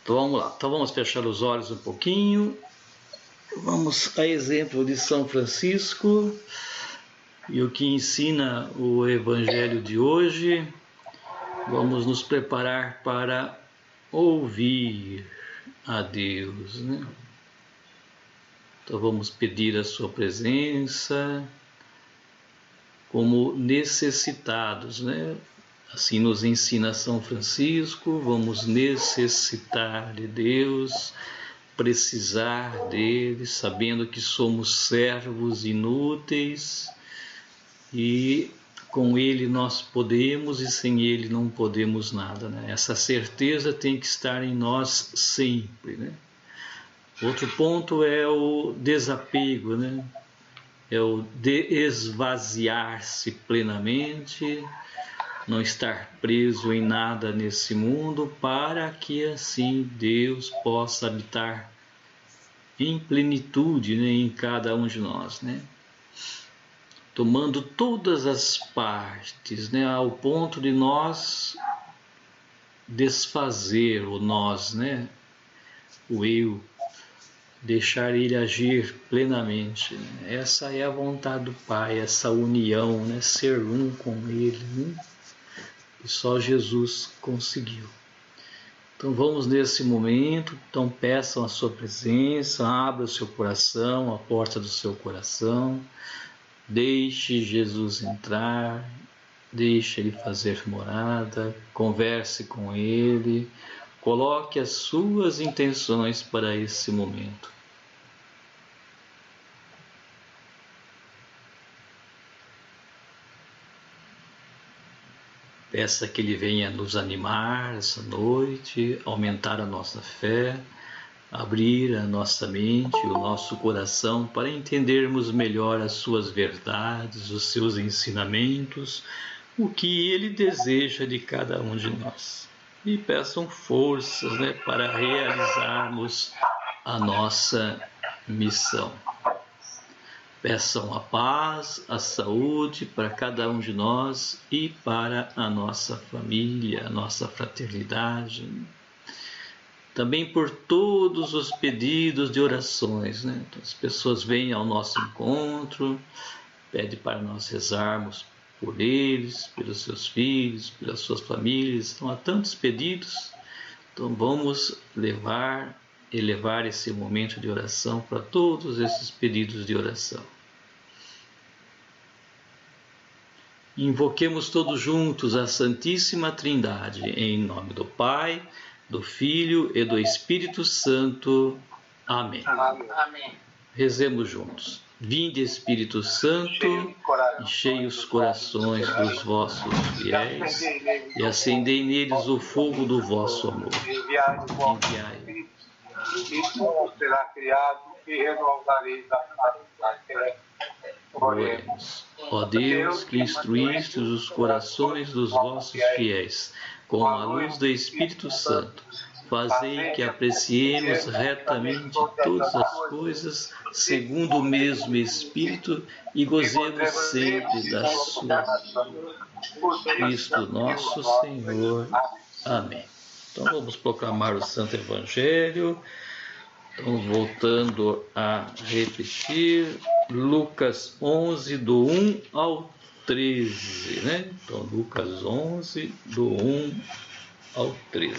Então vamos lá. Então vamos fechar os olhos um pouquinho. Vamos a exemplo de São Francisco e o que ensina o Evangelho de hoje. Vamos nos preparar para ouvir a Deus, né? Então vamos pedir a sua presença como necessitados, né? Assim nos ensina São Francisco, vamos necessitar de Deus, precisar dele, sabendo que somos servos inúteis e com ele nós podemos e sem ele não podemos nada, né? Essa certeza tem que estar em nós sempre, né? Outro ponto é o desapego, né? É o de esvaziar-se plenamente, não estar preso em nada nesse mundo, para que assim Deus possa habitar em plenitude, né, em cada um de nós, né? Tomando todas as partes, né, ao ponto de nós desfazer o nós, né, o eu, deixar ele agir plenamente, né? Essa é a vontade do Pai, essa união, né, ser um com ele, né? E só Jesus conseguiu. Então vamos nesse momento, então peçam a sua presença, abra o seu coração, a porta do seu coração, deixe Jesus entrar, deixe ele fazer morada, converse com ele, coloque as suas intenções para esse momento. Peça que ele venha nos animar essa noite, aumentar a nossa fé, abrir a nossa mente, o nosso coração para entendermos melhor as suas verdades, os seus ensinamentos, o que ele deseja de cada um de nós. E peçam forças, né, para realizarmos a nossa missão. Peçam a paz, a saúde para cada um de nós e para a nossa família, a nossa fraternidade. Também por todos os pedidos de orações, né? Então, as pessoas vêm ao nosso encontro, pedem para nós rezarmos por eles, pelos seus filhos, pelas suas famílias. Então há tantos pedidos, então vamos elevar esse momento de oração para todos esses pedidos de oração. Invoquemos todos juntos a Santíssima Trindade, em nome do Pai, do Filho e do Espírito Santo. Amém. Amém. Rezemos juntos. Vinde, Espírito Santo, enchei os corações dos vossos fiéis e acendei neles o fogo do vosso amor. Enviai. E tudo será criado e renovareis a terra. Oremos. Ó Deus, que instruíste os corações dos vossos fiéis com a luz do Espírito Santo, fazei que apreciemos retamente todas as coisas segundo o mesmo Espírito e gozemos sempre da sua Cristo nosso Senhor. Amém. Então vamos proclamar o Santo Evangelho. Então, voltando a repetir, Lucas 11, do 1 ao 13, né? Então, Lucas 11, do 1 ao 13.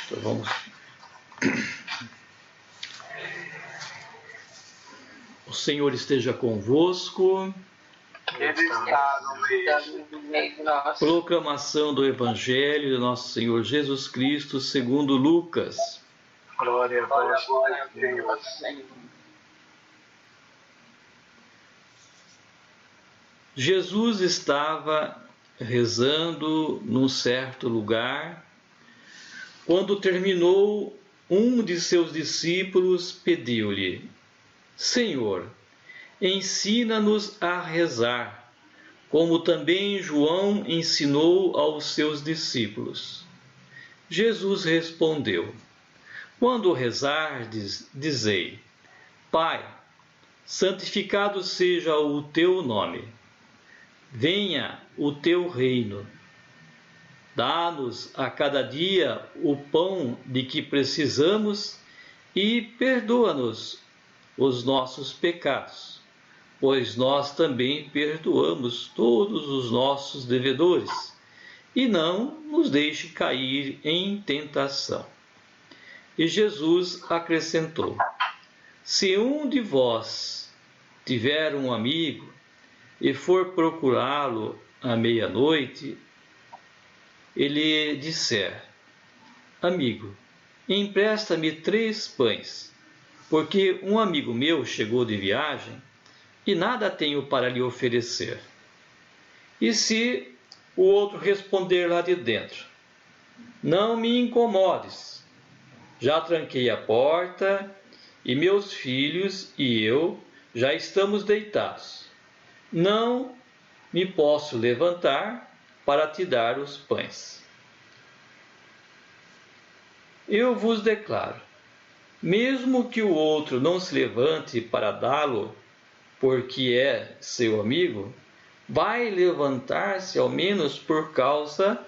Então, vamos. O Senhor esteja convosco. Ele está no meio de nós. Proclamação do Evangelho de nosso Senhor Jesus Cristo, segundo Lucas. Glória a vós, Senhor. Jesus estava rezando num certo lugar. Quando terminou, um de seus discípulos pediu-lhe: Senhor, ensina-nos a rezar, como também João ensinou aos seus discípulos. Jesus respondeu: Quando rezardes, dizei: Pai, santificado seja o teu nome. Venha o teu reino. Dá-nos a cada dia o pão de que precisamos e perdoa-nos os nossos pecados, pois nós também perdoamos todos os nossos devedores. E não nos deixe cair em tentação. E Jesus acrescentou: se um de vós tiver um amigo e for procurá-lo à meia-noite, ele disser: amigo, empresta-me 3 pães, porque um amigo meu chegou de viagem e nada tenho para lhe oferecer. E se o outro responder lá de dentro: não me incomodes, já tranquei a porta e meus filhos e eu já estamos deitados. Não me posso levantar para te dar os pães. Eu vos declaro, mesmo que o outro não se levante para dá-lo, porque é seu amigo, vai levantar-se ao menos por causa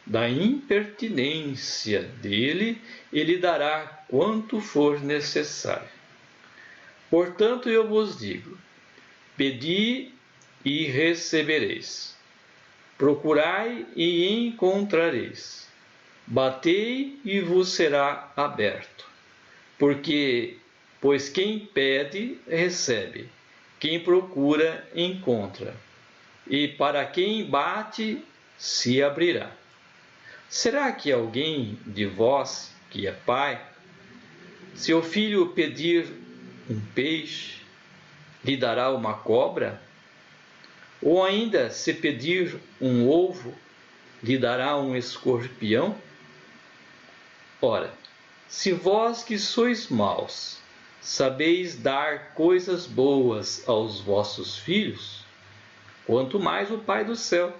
da impertinência dele e lhe dará quanto for necessário. Portanto, eu vos digo: pedi e recebereis, procurai e encontrareis, batei e vos será aberto. Pois quem pede, recebe, quem procura, encontra, e para quem bate, se abrirá. Será que alguém de vós, que é pai, se o filho pedir um peixe, lhe dará uma cobra? Ou ainda, se pedir um ovo, lhe dará um escorpião? Ora, se vós que sois maus, sabeis dar coisas boas aos vossos filhos, quanto mais o Pai do céu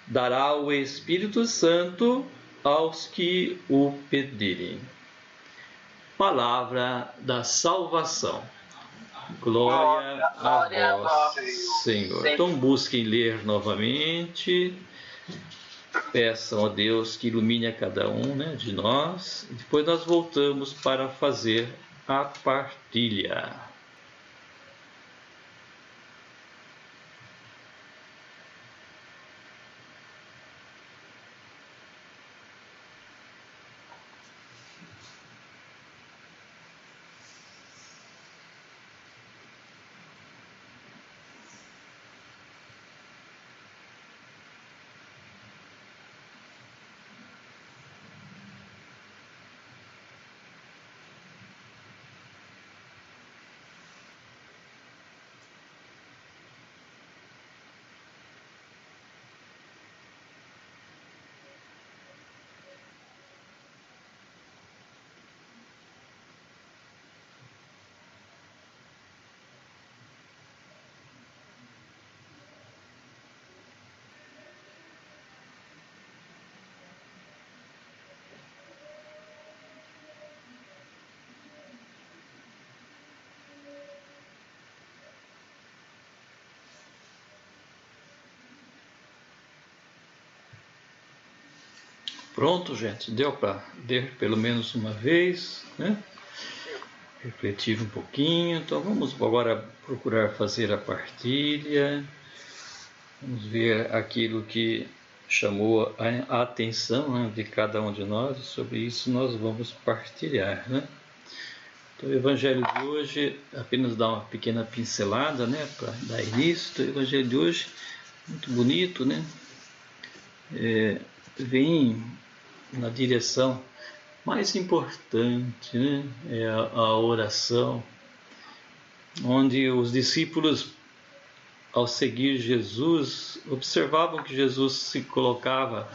dará o Espírito Santo aos que o pedirem. Palavra da salvação. Glória a vós, Senhor. Então busquem ler novamente. Peçam a Deus que ilumine a cada um, de nós. Depois nós voltamos para fazer a partilha. Pronto, gente, deu para ler pelo menos uma vez, Refletir um pouquinho. Então vamos agora procurar fazer a partilha. Vamos ver aquilo que chamou a atenção de cada um de nós, e sobre isso nós vamos partilhar, Então o Evangelho de hoje, apenas dar uma pequena pincelada, para dar início. Então, o Evangelho de hoje, muito bonito, vem na direção mais importante, é a oração, onde os discípulos, ao seguir Jesus, observavam que Jesus se colocava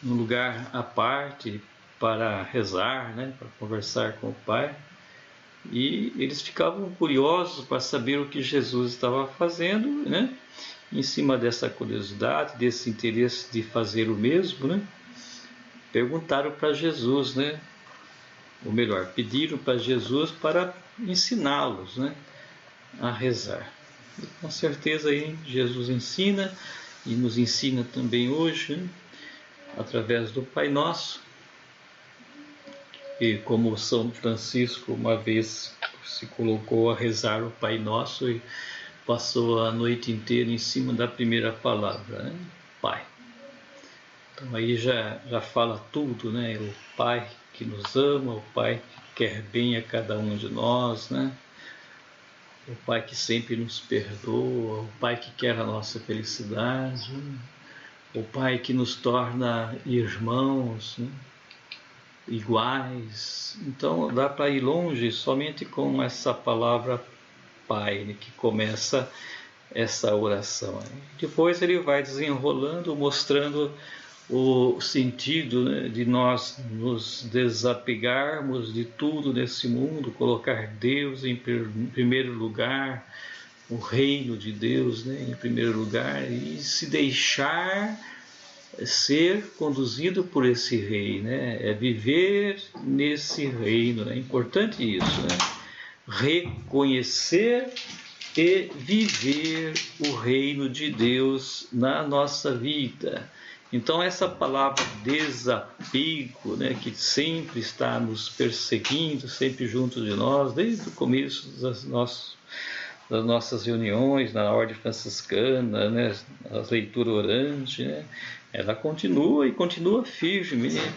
num lugar à parte para rezar, para conversar com o Pai, e eles ficavam curiosos para saber o que Jesus estava fazendo, Em cima dessa curiosidade, desse interesse de fazer o mesmo, perguntaram para Jesus, ou melhor, pediram para Jesus para ensiná-los, a rezar. E, com certeza aí Jesus ensina e nos ensina também hoje, através do Pai Nosso. E como São Francisco uma vez se colocou a rezar o Pai Nosso e passou a noite inteira em cima da primeira palavra, né? Pai. Então aí já fala tudo, né? O Pai que nos ama, o Pai que quer bem a cada um de nós, né? O Pai que sempre nos perdoa, o Pai que quer a nossa felicidade, né? O Pai que nos torna irmãos, né? Iguais. Então dá para ir longe somente com essa palavra Pai, né? Que começa essa oração. Depois ele vai desenrolando, mostrando o sentido, né, de nós nos desapegarmos de tudo nesse mundo, colocar Deus em primeiro lugar, o reino de Deus, né, em primeiro lugar, e se deixar ser conduzido por esse rei, né, é viver nesse reino, é importante isso, né, reconhecer e viver o reino de Deus na nossa vida. Então essa palavra desapego, né, que sempre está nos perseguindo, sempre junto de nós, desde o começo das nossas reuniões na ordem franciscana, né, as leituras orantes, né, ela continua e continua firme, né,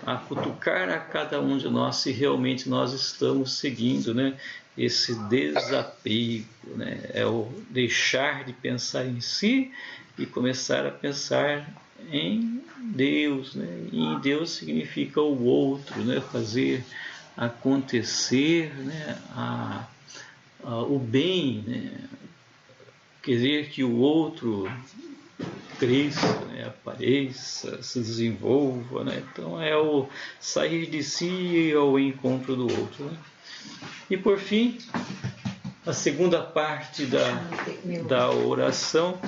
a cutucar a cada um de nós se realmente nós estamos seguindo, né, esse desapego, né, é o deixar de pensar em si e começar a pensar em Deus, né, e em Deus significa o outro, né, fazer acontecer, né, o bem, né, querer que o outro cresça, né, apareça, se desenvolva, né? Então é o sair de si ao encontro do outro, né? E por fim, a segunda parte da oração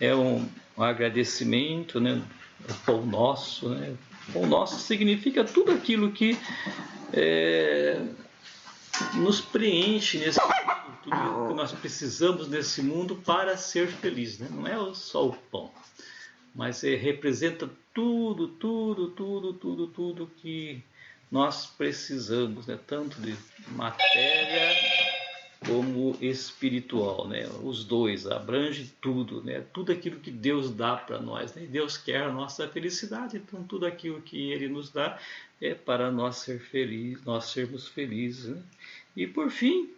é um agradecimento, né? O pão nosso, né? O pão nosso significa tudo aquilo que nos preenche nesse mundo, tudo que nós precisamos nesse mundo para ser feliz, né? Não é só o pão, mas representa tudo que nós precisamos, né? Tanto de matéria como espiritual, né? Os dois abrange tudo, né? Tudo aquilo que Deus dá para nós, né? Deus quer a nossa felicidade, então tudo aquilo que Ele nos dá é para nós nós sermos felizes, né? E por fim,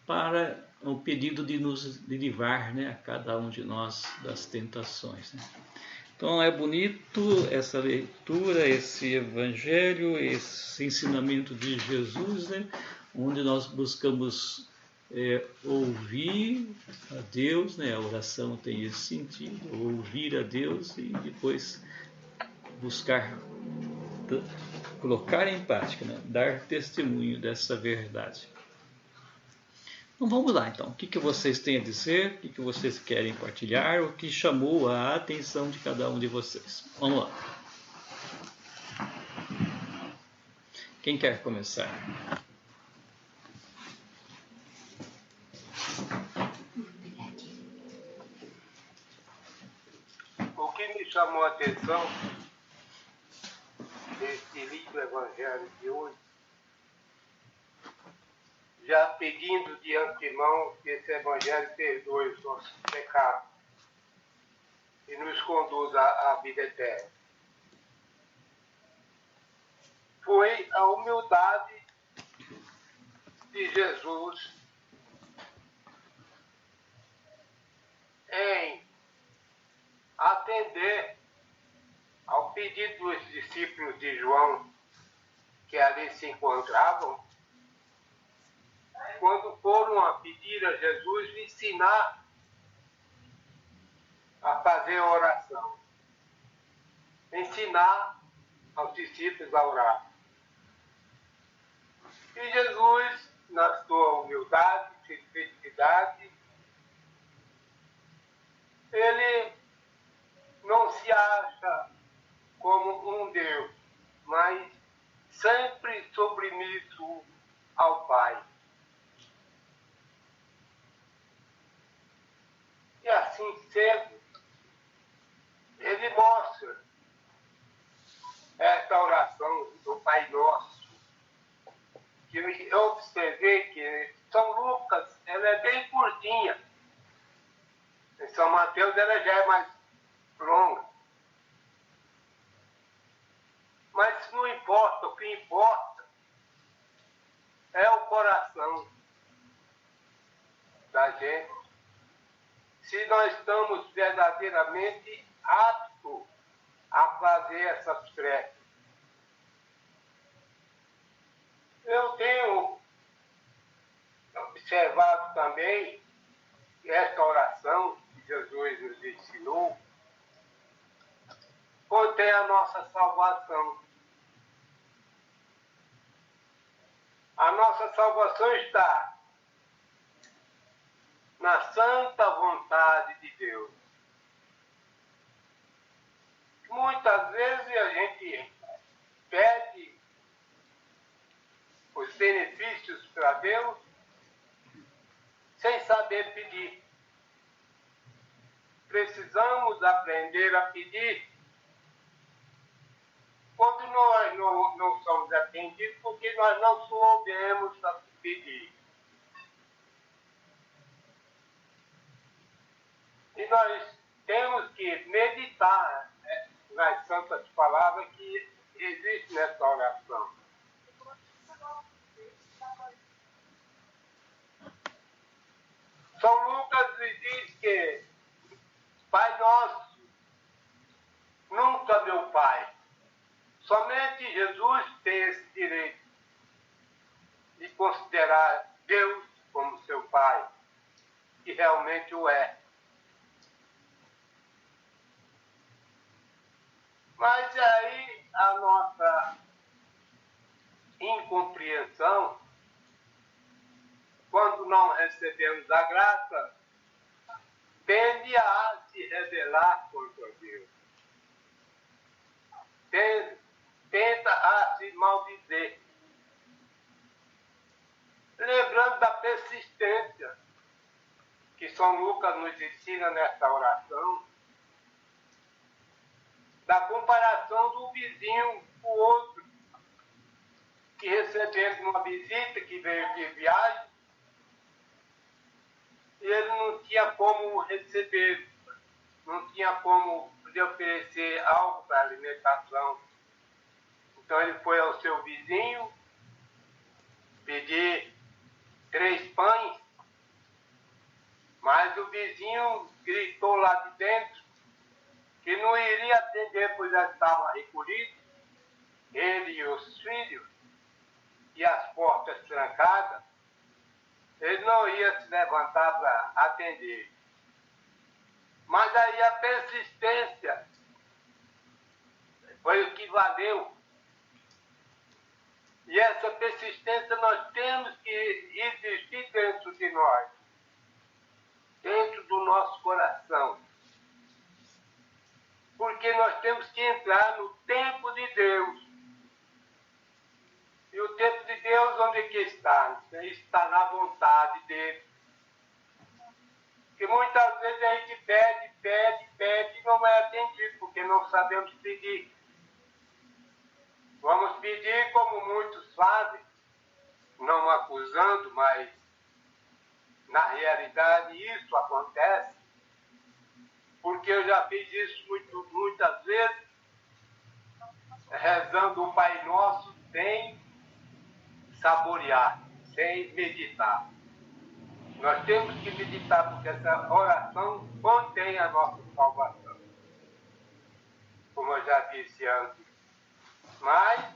para o pedido de nos livrar, né, a cada um de nós das tentações, né? Então é bonito essa leitura, esse evangelho, esse ensinamento de Jesus, né, onde nós buscamos ouvir a Deus, né, a oração tem esse sentido, ouvir a Deus e depois buscar colocar em prática, né, dar testemunho dessa verdade. Então vamos lá, então. O que vocês têm a dizer? O que vocês querem partilhar? O que chamou a atenção de cada um de vocês? Vamos lá. Quem quer começar? O que me chamou a atenção nesse livro Evangelho de hoje, já pedindo de antemão que esse Evangelho perdoe os nossos pecados e nos conduza à vida eterna, foi a humildade de Jesus em atender ao pedido dos discípulos de João, que ali se encontravam, quando foram a pedir a Jesus lhe ensinar a fazer a oração, ensinar aos discípulos a orar. E Jesus, na sua humildade, simplicidade, ele não se acha como um Deus, mas sempre submisso ao Pai. E assim sendo, ele mostra eu observei que São Lucas, ela é bem curtinha. Em São Mateus, ela já é mais longa. Mas não importa, o que importa é o coração da gente. Se nós estamos verdadeiramente aptos a fazer essas preces. Eu tenho observado também que esta oração que Jesus nos ensinou contém a nossa salvação. A nossa salvação está na santa vontade de Deus. Muitas vezes a gente pede os benefícios para Deus sem saber pedir. Precisamos aprender a pedir quando nós não somos atendidos, porque nós não soubemos pedir. E nós temos que meditar nas santas palavras que existem nessa oração. São Lucas diz que Pai Nosso, nunca meu Pai. Somente Jesus tem esse direito de considerar Deus como seu Pai, que realmente o é. Mas aí a nossa incompreensão, quando não recebemos a graça, tende a se rebelar contra Deus. Tenta a se maldizer. Lembrando da persistência que São Lucas nos ensina nesta oração, da comparação do vizinho com o outro, que recebendo uma visita, que veio de viagem, e ele não tinha como receber, não tinha como lhe oferecer algo para alimentação. Então ele foi ao seu vizinho pedir 3 pães, mas o vizinho gritou lá de dentro que não iria atender, pois já estava recolhido, ele e os filhos, e as portas trancadas. Ele não ia se levantar para atender. Mas aí a persistência foi o que valeu. E essa persistência nós temos que existir dentro de nós, dentro do nosso coração. Porque nós temos que entrar no tempo de Deus. E o tempo de Deus, onde é que está? Está na vontade dele. Que muitas vezes a gente pede e não é atendido, porque não sabemos pedir. Vamos pedir como muitos fazem, não acusando, mas na realidade isso acontece. Porque eu já fiz isso muitas vezes, rezando o Pai Nosso sem saborear, sem meditar. Nós temos que meditar, porque essa oração contém a nossa salvação. Como eu já disse antes. Mas,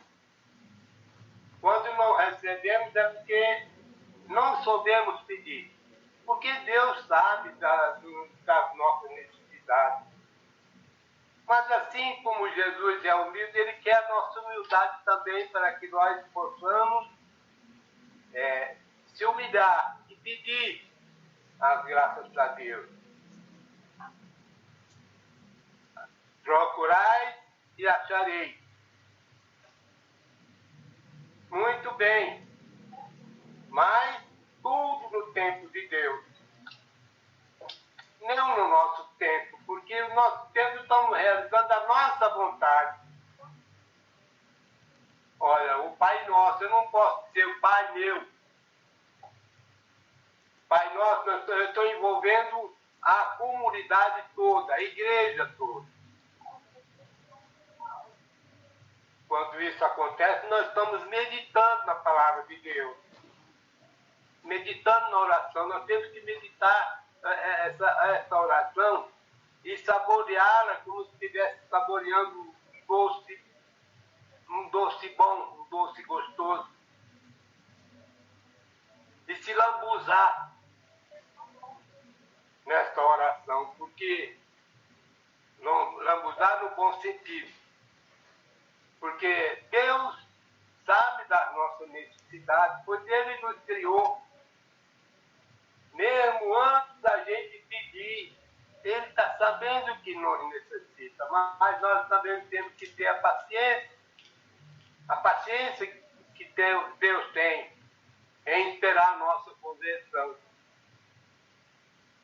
quando não recebemos, é porque não soubemos pedir. Porque Deus sabe das nossas necessidades. Mas assim como Jesus é humilde, Ele quer a nossa humildade também, para que nós possamos se humilhar e pedir as graças a Deus. Procurai e achareis. Muito bem. Mas tudo no tempo de Deus. Não no nosso tempo, porque o nosso tempo estamos realizando a nossa vontade. Olha, o Pai Nosso, eu não posso dizer Pai meu. Pai nosso, eu estou envolvendo a comunidade toda, a igreja toda. Quando isso acontece, nós estamos meditando na palavra de Deus. Meditando na oração, nós temos que meditar essa oração e saboreá-la como se estivesse saboreando um doce bom, um doce gostoso. E se lambuzar nesta oração, porque não, lambuzar no bom sentido. Porque Deus sabe da nossa necessidade, pois Ele nos criou. Mesmo antes da gente pedir, Ele está sabendo que nós necessitamos, mas nós também temos que ter a paciência que Deus tem em esperar a nossa conversão.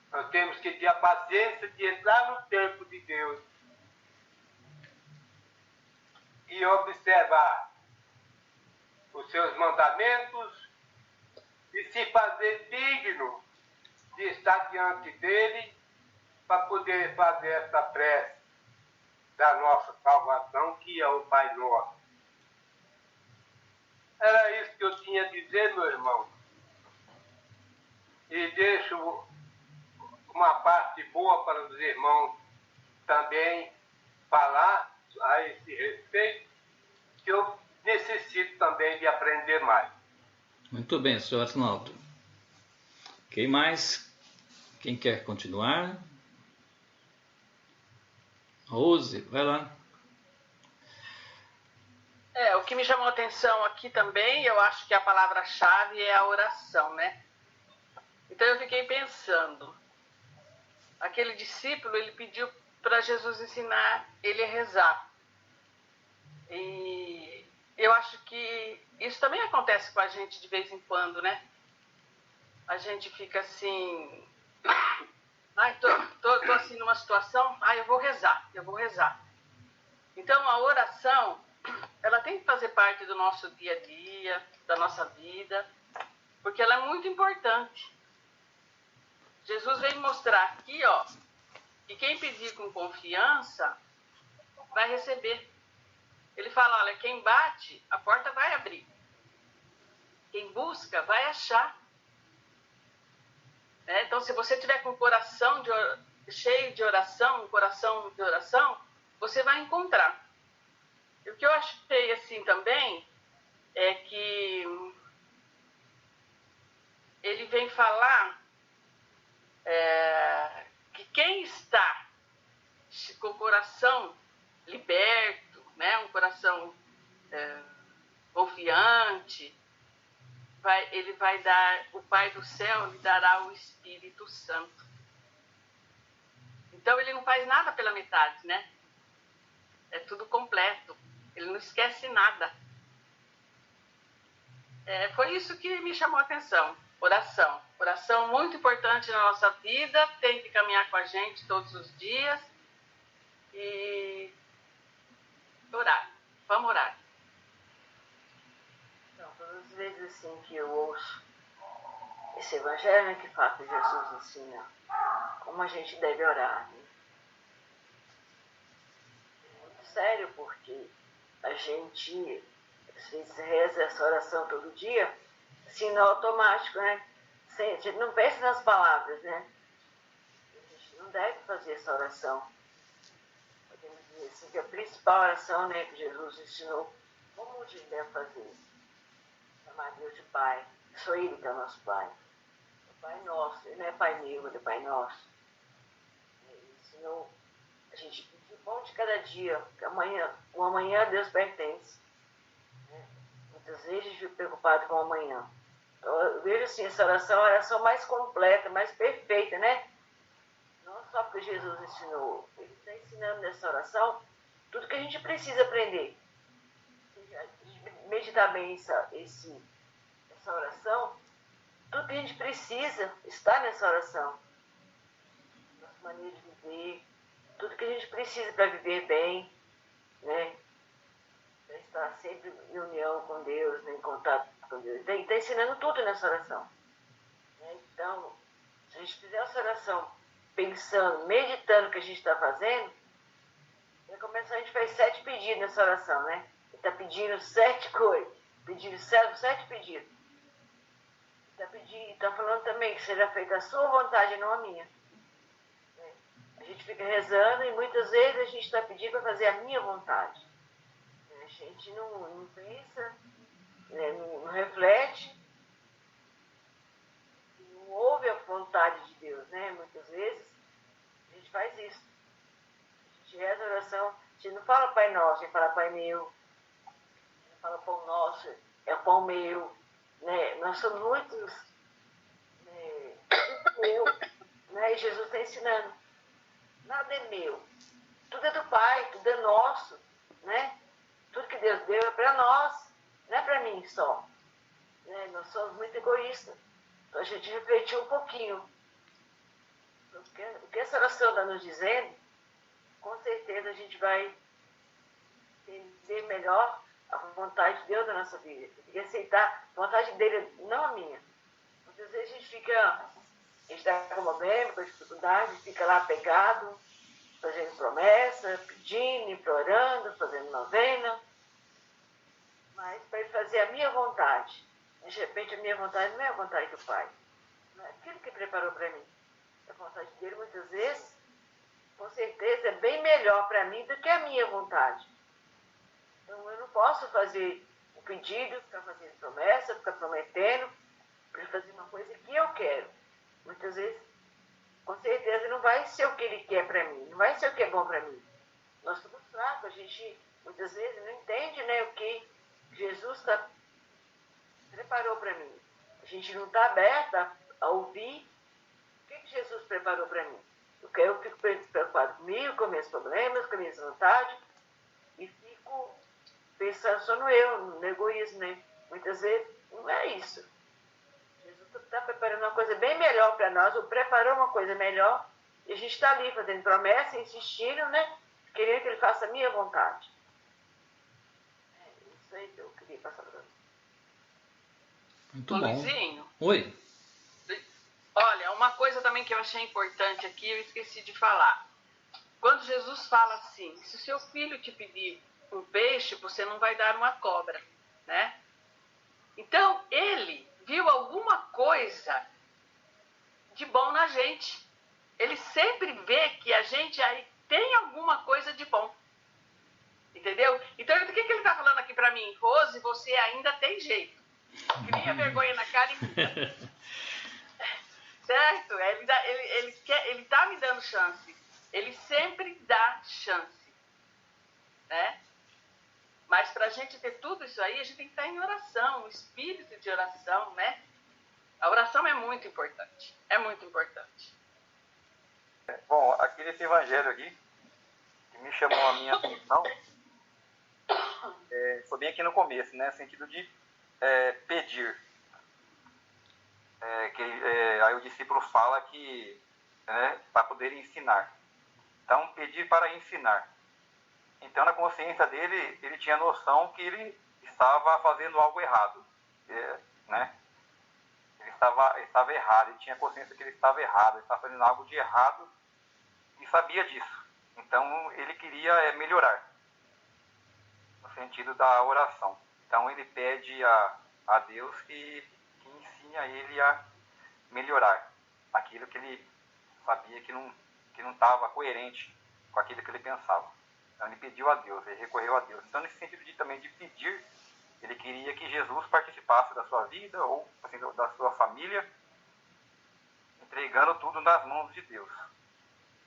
Nós temos que ter a paciência de entrar no tempo de Deus e observar os seus mandamentos e se fazer digno de estar diante dele para poder fazer essa prece da nossa salvação, que é o Pai Nosso. Era isso que eu tinha a dizer, meu irmão. E deixo uma parte boa para os irmãos também falar a esse respeito, que eu necessito também de aprender mais. Muito bem, senhor Arnaldo. Quem mais? Quem quer continuar? Rose, vai lá. O que me chamou a atenção aqui também, eu acho que a palavra-chave é a oração, né? Então eu fiquei pensando, aquele discípulo, ele pediu para Jesus ensinar ele a rezar. E eu acho que isso também acontece com a gente de vez em quando, né? A gente fica assim, tô assim numa situação, eu vou rezar. Então a oração, ela tem que fazer parte do nosso dia a dia, da nossa vida, porque ela é muito importante. Jesus veio mostrar aqui, que quem pedir com confiança vai receber. Ele fala, olha, quem bate, a porta vai abrir. Quem busca, vai achar. Então, se você tiver com o coração cheio de oração, você vai encontrar. E o que eu achei assim também é que ele vem falar que quem está com o coração liberto, né, um coração confiante, ele vai dar, o Pai do céu lhe dará o Espírito Santo. Então ele não faz nada pela metade, né? É tudo completo. Ele não esquece nada. Foi isso que me chamou a atenção. Oração. Oração muito importante na nossa vida, tem que caminhar com a gente todos os dias. E orar. Vamos orar. Então, todas as vezes assim que eu ouço esse evangelho, né, que fala que Jesus ensina como a gente deve orar, né? É muito sério, porque a gente às vezes reza essa oração todo dia, assim, no automático, né? A gente não pensa nas palavras, né? A gente não deve fazer essa oração. Podemos dizer assim, que a principal oração, né, que Jesus ensinou, como a gente deve fazer? Chamar Deus de Pai. Só Ele que é o nosso Pai. O Pai nosso. Ele não é Pai meu, Ele é Pai nosso. Ele ensinou a gente pedir o pão de cada dia, que o amanhã a Deus pertence. Muitas vezes a gente fica preocupado com o amanhã. Então, eu vejo assim, essa oração é a oração mais completa, mais perfeita, né? Não só porque Jesus ensinou, Ele está ensinando nessa oração tudo que a gente precisa aprender. Meditar bem essa oração, tudo que a gente precisa está nessa oração. Nossa maneira de viver, tudo que a gente precisa para viver bem, né? Para estar sempre em união com Deus, né? Em contato com Deus. Ele está ensinando tudo nessa oração. Então, se a gente fizer essa oração pensando, meditando o que a gente está fazendo, vai começar, a gente faz 7 pedidos nessa oração, né? Ele está pedindo 7 coisas, pedindo 7 pedidos. Está falando também que seja feita a sua vontade, não a minha. A gente fica rezando e muitas vezes a gente está pedindo para fazer a minha vontade. A gente não pensa, né? Não reflete, não ouve a vontade de Deus, né? Muitas vezes a gente faz isso. A gente reza a oração, a gente não fala Pai Nosso, a gente fala Pai Meu, a gente fala Pão Nosso, é o Pão Meu, né? Nós somos muitos, né? Meu, né? E Jesus está ensinando. Nada é meu, tudo é do Pai, tudo é nosso, né? Tudo que Deus deu é para nós, não é para mim só. Né? Nós somos muito egoístas. Então a gente refletiu um pouquinho. O que essa oração está nos dizendo, com certeza a gente vai entender melhor a vontade de Deus na nossa vida. E aceitar a vontade dele, não a minha. Muitas vezes a gente está com problema, com dificuldade, fica lá pegado, fazendo promessa, pedindo, implorando, fazendo novena. Mas para ele fazer a minha vontade. De repente a minha vontade não é a vontade do Pai. Não é aquilo que ele preparou para mim. A vontade dele muitas vezes, com certeza, é bem melhor para mim do que a minha vontade. Então eu não posso fazer o pedido, ficar fazendo promessa, ficar prometendo, para fazer uma coisa que eu quero. Muitas vezes, com certeza, não vai ser o que ele quer para mim, não vai ser o que é bom para mim. Nós somos fracos, a gente muitas vezes não entende, né, o que Jesus preparou para mim. A gente não está aberta a ouvir o que Jesus preparou para mim. Eu fico preocupado comigo, com meus problemas, com minhas vontades, e fico pensando só no eu, no egoísmo, né? Muitas vezes não é isso. Jesus está preparando uma coisa bem melhor para nós, ou preparou uma coisa melhor, e a gente está ali fazendo promessa, insistindo, né? Querendo que ele faça a minha vontade. É isso aí que eu queria passar para você. Muito Ô, bom. Luizinho, Oi. olha, uma coisa também que eu achei importante aqui, eu esqueci de falar. Quando Jesus fala assim, se o seu filho te pedir um peixe, você não vai dar uma cobra, né? Então, ele viu alguma coisa de bom na gente. Ele sempre vê que a gente aí tem alguma coisa de bom. Entendeu? Então, o que ele está falando aqui para mim? Rose, você ainda tem jeito. Cria vergonha na cara e... Certo? Ele tá me dando chance. Ele sempre dá chance. Né? Mas para a gente ter tudo isso aí, a gente tem que estar em oração, um espírito de oração, né? A oração é muito importante. É muito importante. Bom, aqui nesse evangelho aqui, que me chamou a minha atenção, foi bem aqui no começo, né? Sentido de pedir. Aí o discípulo fala que para poder ensinar. Então, pedir para ensinar. Então, na consciência dele, ele tinha noção que ele estava fazendo algo errado. Né? Ele estava errado, ele tinha consciência que ele estava errado, ele estava fazendo algo de errado e sabia disso. Então, ele queria melhorar, no sentido da oração. Então, ele pede a Deus que ensine a ele a melhorar aquilo que ele sabia que não estava coerente com aquilo que ele pensava. Então, ele pediu a Deus, ele recorreu a Deus. Então, nesse sentido também de pedir, ele queria que Jesus participasse da sua vida ou assim, da sua família, entregando tudo nas mãos de Deus.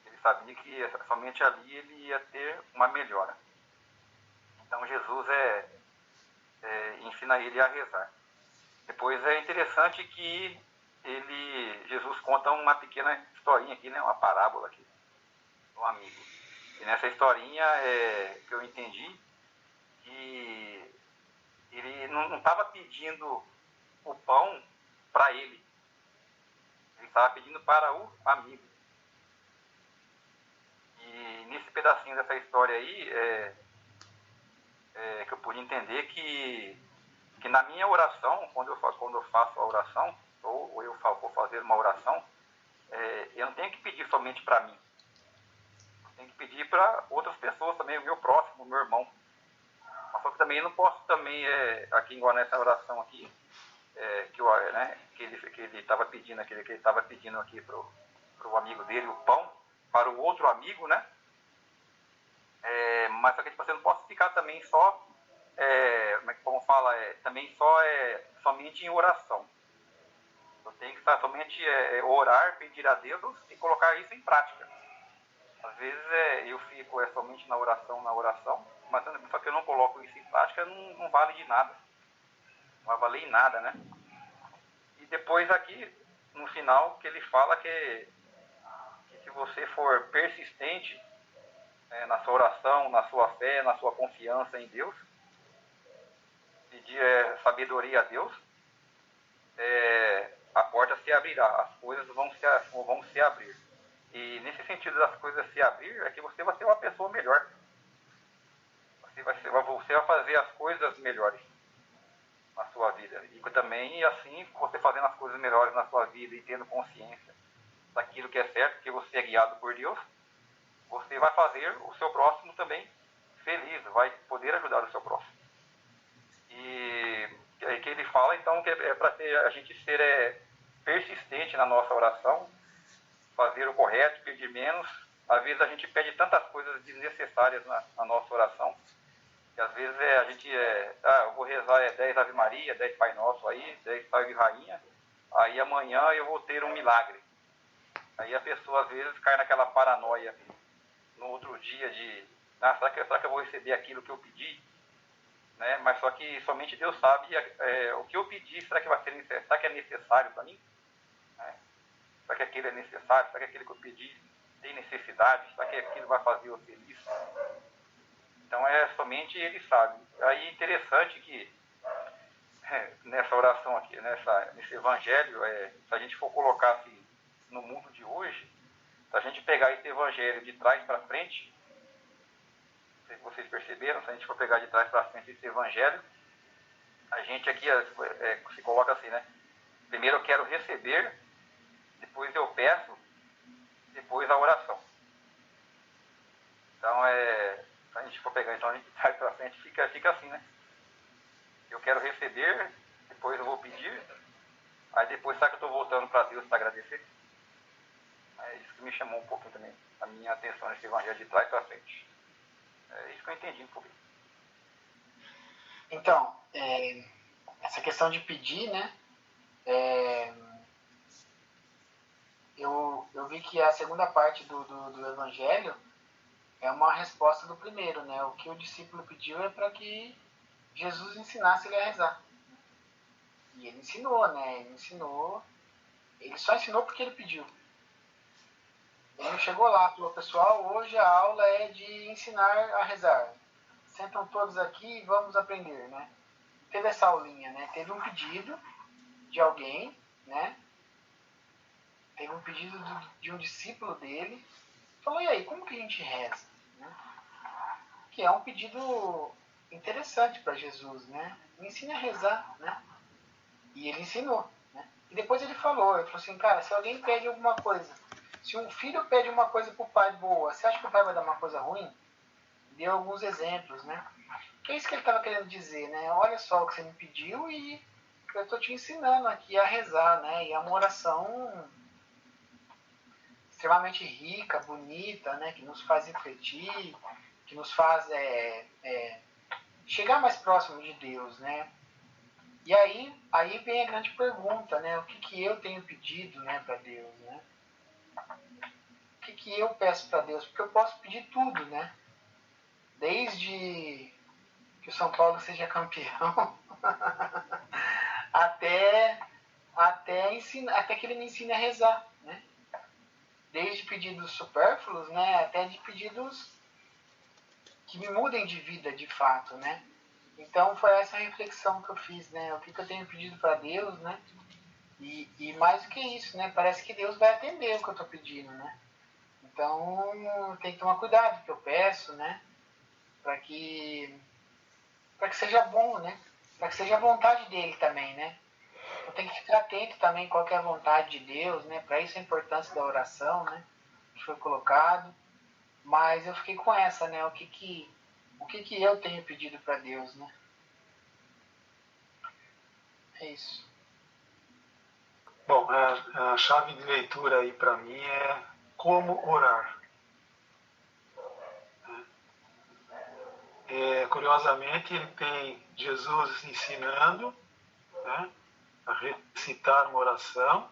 Ele sabia que somente ali ele ia ter uma melhora. Então, Jesus ensina ele a rezar. Depois é interessante que Jesus conta uma pequena historinha aqui, né, uma parábola aqui, um amigo. E nessa historinha que eu entendi que ele não estava pedindo o pão para ele. Ele estava pedindo para o amigo. E nesse pedacinho dessa história aí, que eu pude entender que que na minha oração, quando eu faço a oração, ou eu vou fazer uma oração, eu não tenho que pedir somente para mim. Eu tenho que pedir para outras pessoas também, o meu próximo, o meu irmão. Mas só que também eu não posso também, aqui igual nessa oração aqui, que ele estava pedindo aqui, que ele estava pedindo aqui pro amigo dele, o pão, para o outro amigo, né? Mas só que tipo, você não pode ficar também só, como fala, também somente em oração. Eu tenho que estar somente orar, pedir a Deus e colocar isso em prática. Às vezes eu fico somente na oração, mas só que eu não coloco isso em prática, não vale de nada. Não vai valer em nada, né? E depois aqui, no final, que ele fala que se você for persistente na sua oração, na sua fé, na sua confiança em Deus, pedir sabedoria a Deus, a porta se abrirá, as coisas vão se abrir. E nesse sentido das coisas se abrir, é que você vai ser uma pessoa melhor. Você vai fazer as coisas melhores na sua vida. E também, assim, você fazendo as coisas melhores na sua vida e tendo consciência daquilo que é certo, que você é guiado por Deus, você vai fazer o seu próximo também feliz, vai poder ajudar o seu próximo. E é que ele fala, então, que é para a gente ser persistente na nossa oração, fazer o correto, pedir menos. Às vezes a gente pede tantas coisas desnecessárias na nossa oração, que às vezes a gente eu vou rezar 10 Ave Maria, 10 Pai Nosso aí, 10 Salve Rainha, aí amanhã eu vou ter um milagre. Aí a pessoa às vezes cai naquela paranoia no outro dia de, será que eu vou receber aquilo que eu pedi? Né? Mas só que somente Deus sabe o que eu pedi, será que é necessário para mim? Né? Será que aquilo é necessário? Será que aquilo que eu pedi tem necessidade? Será que aquilo vai fazer eu feliz? Então somente Ele sabe. Aí é interessante que nessa oração aqui, nesse evangelho, se a gente for colocar assim, no mundo de hoje, se a gente pegar esse evangelho de trás para frente, não sei se vocês perceberam, se a gente for pegar de trás para frente esse evangelho, a gente aqui se coloca assim, né? Primeiro eu quero receber, depois eu peço, depois a oração. Então, se a gente for pegar então, a gente de trás para frente, fica assim, né? Eu quero receber, depois eu vou pedir, aí depois sabe que eu estou voltando para Deus para agradecer? É isso que me chamou um pouquinho também, a minha atenção nesse evangelho de trás para frente. É isso que eu entendi um pouquinho. Então, essa questão de pedir, né? Eu vi que a segunda parte do evangelho é uma resposta do primeiro, né? O que o discípulo pediu é para que Jesus ensinasse ele a rezar. E ele ensinou, né? Ele só ensinou porque ele pediu. Ele chegou lá, falou, pessoal, hoje a aula é de ensinar a rezar. Sentam todos aqui e vamos aprender, né? Teve essa aulinha, né? Teve um pedido de alguém, né? Teve um pedido de um discípulo dele. Falou, e aí, como que a gente reza? Né? Que é um pedido interessante para Jesus, né? Me ensine a rezar, né? E ele ensinou, né? E depois ele falou assim, cara, se alguém pede alguma coisa, se um filho pede uma coisa pro pai boa, você acha que o pai vai dar uma coisa ruim? Deu alguns exemplos, né? Que é isso que ele estava querendo dizer, né? Olha só o que você me pediu e eu estou te ensinando aqui a rezar, né? E é uma oração extremamente rica, bonita, né? Que nos faz refletir, que nos faz chegar mais próximo de Deus, né? E aí vem a grande pergunta, né? O que eu tenho pedido, né, para Deus, né? O que eu peço para Deus? Porque eu posso pedir tudo, né? Desde que o São Paulo seja campeão até que ele me ensine a rezar, né? Desde pedidos supérfluos, né, até de pedidos que me mudem de vida de fato, né? Então foi essa reflexão que eu fiz, né? O que eu tenho pedido para Deus, né? E mais do que isso, né? Parece que Deus vai atender o que eu estou pedindo, né? Então tem que tomar cuidado com o que eu peço, né? Para que seja bom, né? para que seja a vontade dele também, né? Eu tenho que ficar atento também qual que é a vontade de Deus, né? Para isso a importância da oração, né? Que foi colocado. Mas eu fiquei com essa, né? O que eu tenho pedido para Deus, né? É isso. Bom, a chave de leitura aí para mim é como orar. Curiosamente, ele tem Jesus ensinando, né, a recitar uma oração,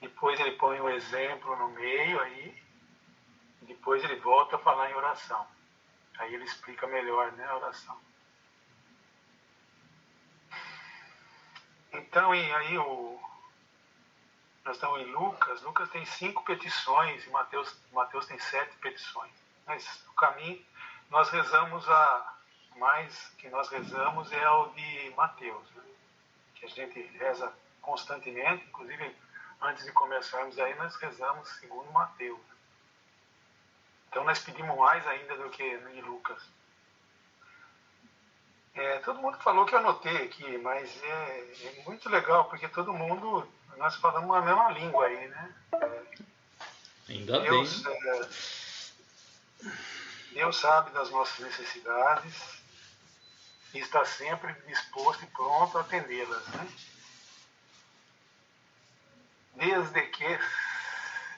depois ele põe um exemplo no meio aí, e depois ele volta a falar em oração. Aí ele explica melhor, né, a oração. Então, nós estamos em Lucas. Lucas tem 5 petições e Mateus tem 7 petições. Mas no caminho, nós rezamos mais que nós rezamos é o de Mateus, né? Que a gente reza constantemente, inclusive antes de começarmos aí, nós rezamos segundo Mateus. Então nós pedimos mais ainda do que em Lucas. Todo mundo falou que eu anotei aqui, mas é muito legal, porque todo mundo, nós falamos a mesma língua aí, né? Ainda Deus, bem. Deus sabe das nossas necessidades e está sempre disposto e pronto a atendê-las, né? Desde que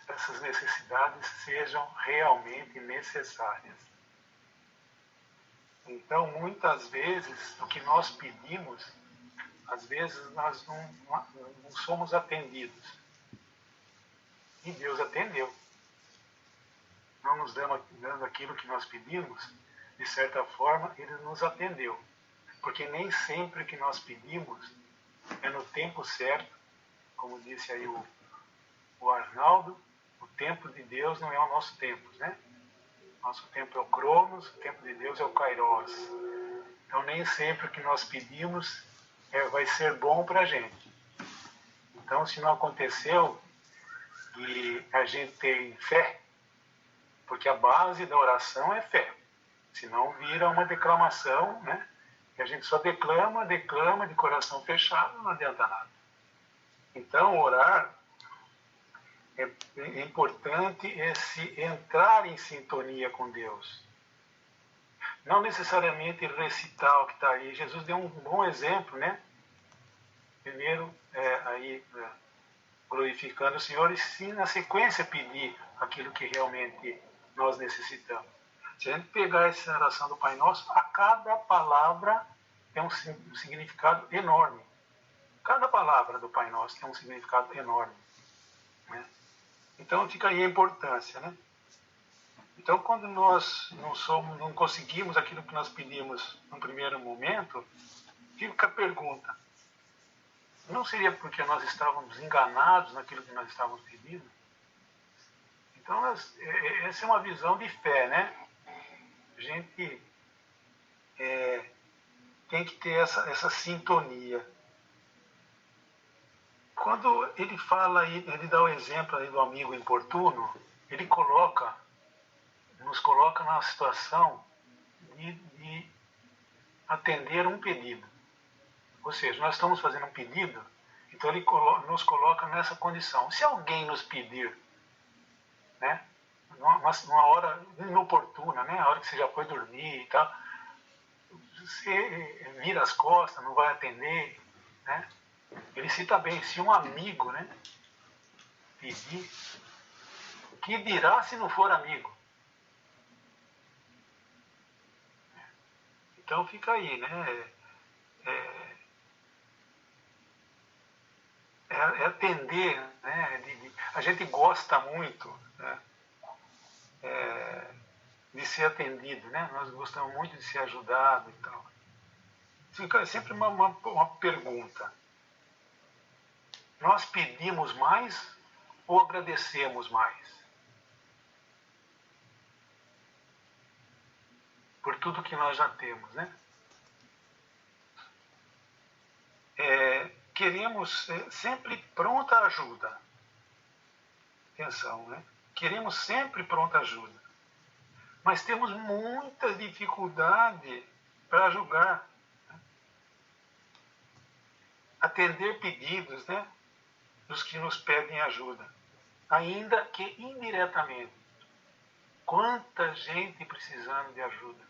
essas necessidades sejam realmente necessárias. Então, muitas vezes, o que nós pedimos, às vezes nós não somos atendidos. E Deus atendeu. Não nos dando aquilo que nós pedimos, de certa forma, Ele nos atendeu. Porque nem sempre que nós pedimos é no tempo certo, como disse aí o Arnaldo, o tempo de Deus não é o nosso tempo, né? Nosso tempo é o Cronos, o tempo de Deus é o Kairos. Então nem sempre o que nós pedimos vai ser bom para a gente. Então se não aconteceu e a gente tem fé, porque a base da oração é fé, senão vira uma declamação, né? E a gente só declama de coração fechado, não adianta nada. Então orar é importante se entrar em sintonia com Deus. Não necessariamente recitar o que está aí. Jesus deu um bom exemplo, né? Primeiro, glorificando o Senhor, e sim, na sequência, pedir aquilo que realmente nós necessitamos. Se a gente pegar essa oração do Pai Nosso, a cada palavra tem um significado enorme. Cada palavra do Pai Nosso tem um significado enorme, né? Então fica aí a importância, né? Então quando nós não conseguimos aquilo que nós pedimos no primeiro momento, fica a pergunta: não seria porque nós estávamos enganados naquilo que nós estávamos pedindo? Então essa é uma visão de fé, né? A gente tem que ter essa sintonia. Quando ele fala aí, ele dá o exemplo aí do amigo importuno, ele nos coloca na situação de atender um pedido. Ou seja, nós estamos fazendo um pedido, então ele nos coloca nessa condição. Se alguém nos pedir, né, numa hora inoportuna, né, a hora que você já foi dormir e tal, você vira as costas, não vai atender, né? Ele cita bem, se um amigo, né, pedir, que dirá se não for amigo? Então fica aí, né? Atender, né? A gente gosta muito, né, de ser atendido, né? Nós gostamos muito de ser ajudado e tal. Fica sempre uma pergunta: nós pedimos mais ou agradecemos mais? Por tudo que nós já temos, né? Queremos sempre pronta ajuda. Atenção, né? Queremos sempre pronta ajuda. Mas temos muita dificuldade para julgar. Né? atender pedidos, né, dos que nos pedem ajuda, ainda que indiretamente. Quanta gente precisando de ajuda,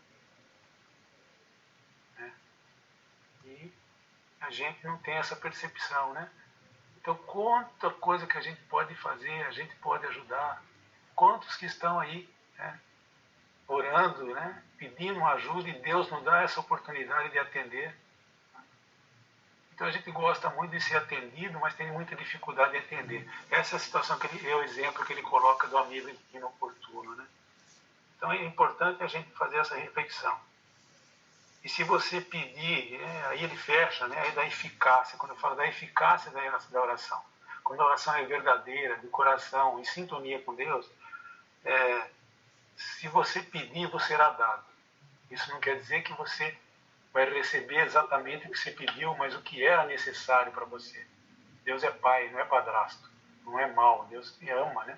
né? E a gente não tem essa percepção, né? Então, quanta coisa que a gente pode fazer, a gente pode ajudar. Quantos que estão aí, né, orando, né, pedindo ajuda, e Deus nos dá essa oportunidade de atender. Então a gente gosta muito de ser atendido, mas tem muita dificuldade de atender. Essa é a situação é o exemplo que ele coloca do amigo inoportuno, né? Então é importante a gente fazer essa reflexão. E se você pedir, aí ele fecha, né, aí da eficácia, quando eu falo da eficácia da oração, quando a oração é verdadeira, de coração, em sintonia com Deus, se você pedir, você será dado. Isso não quer dizer que você vai receber exatamente o que você pediu, mas o que era necessário para você. Deus é pai, não é padrasto, não é mau, Deus te ama, né?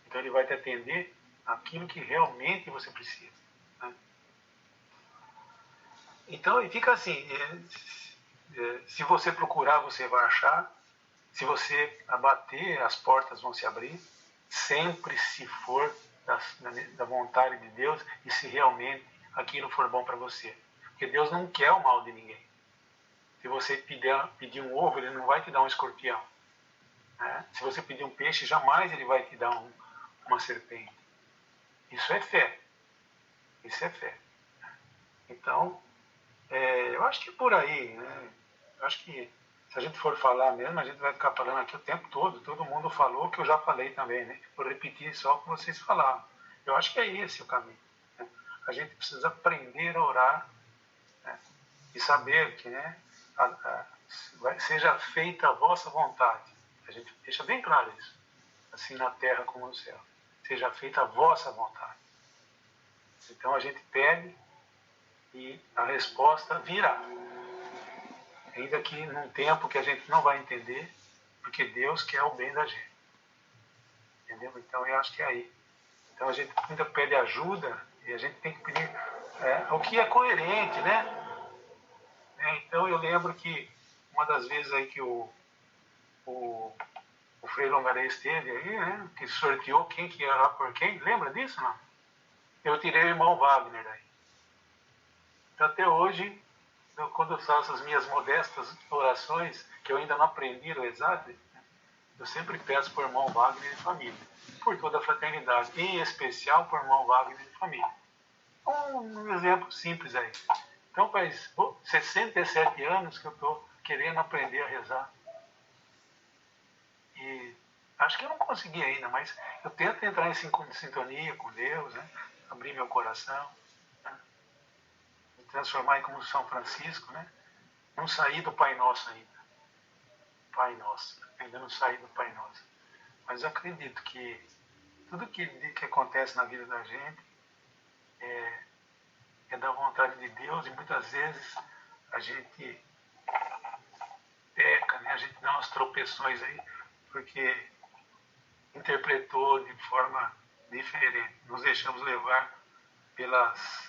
Então ele vai te atender aquilo que realmente você precisa, né? Então, e fica assim, se você procurar, você vai achar. Se você abater, as portas vão se abrir, sempre se for da vontade de Deus e se realmente aquilo for bom para você. Porque Deus não quer o mal de ninguém. Se você pedir um ovo, ele não vai te dar um escorpião, né? Se você pedir um peixe, jamais ele vai te dar uma serpente. Isso é fé. Isso é fé. Então, eu acho que é por aí, né? Eu acho que se a gente for falar mesmo, a gente vai ficar falando aqui o tempo todo. Todo mundo falou o que eu já falei também, né? Vou repetir só o que vocês falaram. Eu acho que é esse o caminho, né? A gente precisa aprender a orar, né? E saber que, né, seja feita a vossa vontade. A gente deixa bem claro isso. Assim na terra como no céu. Seja feita a vossa vontade. Então a gente pede e a resposta virá. Ainda que num tempo que a gente não vai entender, porque Deus quer o bem da gente. Entendeu? Então eu acho que é aí. Então a gente ainda pede ajuda e a gente tem que pedir o que é coerente, né? Então eu lembro que uma das vezes aí que o Frei Longaré esteve aí, né? Que sorteou quem que ia orar por quem, lembra disso, não? Eu tirei o irmão Wagner daí. Então até hoje, quando eu faço as minhas modestas orações, que eu ainda não aprendi o exato, eu sempre peço por irmão Wagner e família, por toda a fraternidade, em especial por irmão Wagner e família. Um exemplo simples aí. Então faz 67 anos que eu estou querendo aprender a rezar. E acho que eu não consegui ainda, mas eu tento entrar em sintonia com Deus, né? Abrir meu coração, né? Me transformar em como São Francisco, né? Não sair do Pai Nosso ainda. Pai Nosso. Ainda não saí do Pai Nosso. Mas eu acredito que tudo que acontece na vida da gente é da vontade de Deus, e muitas vezes a gente peca, né? A gente dá umas tropeções aí, porque interpretou de forma diferente. Nos deixamos levar pelas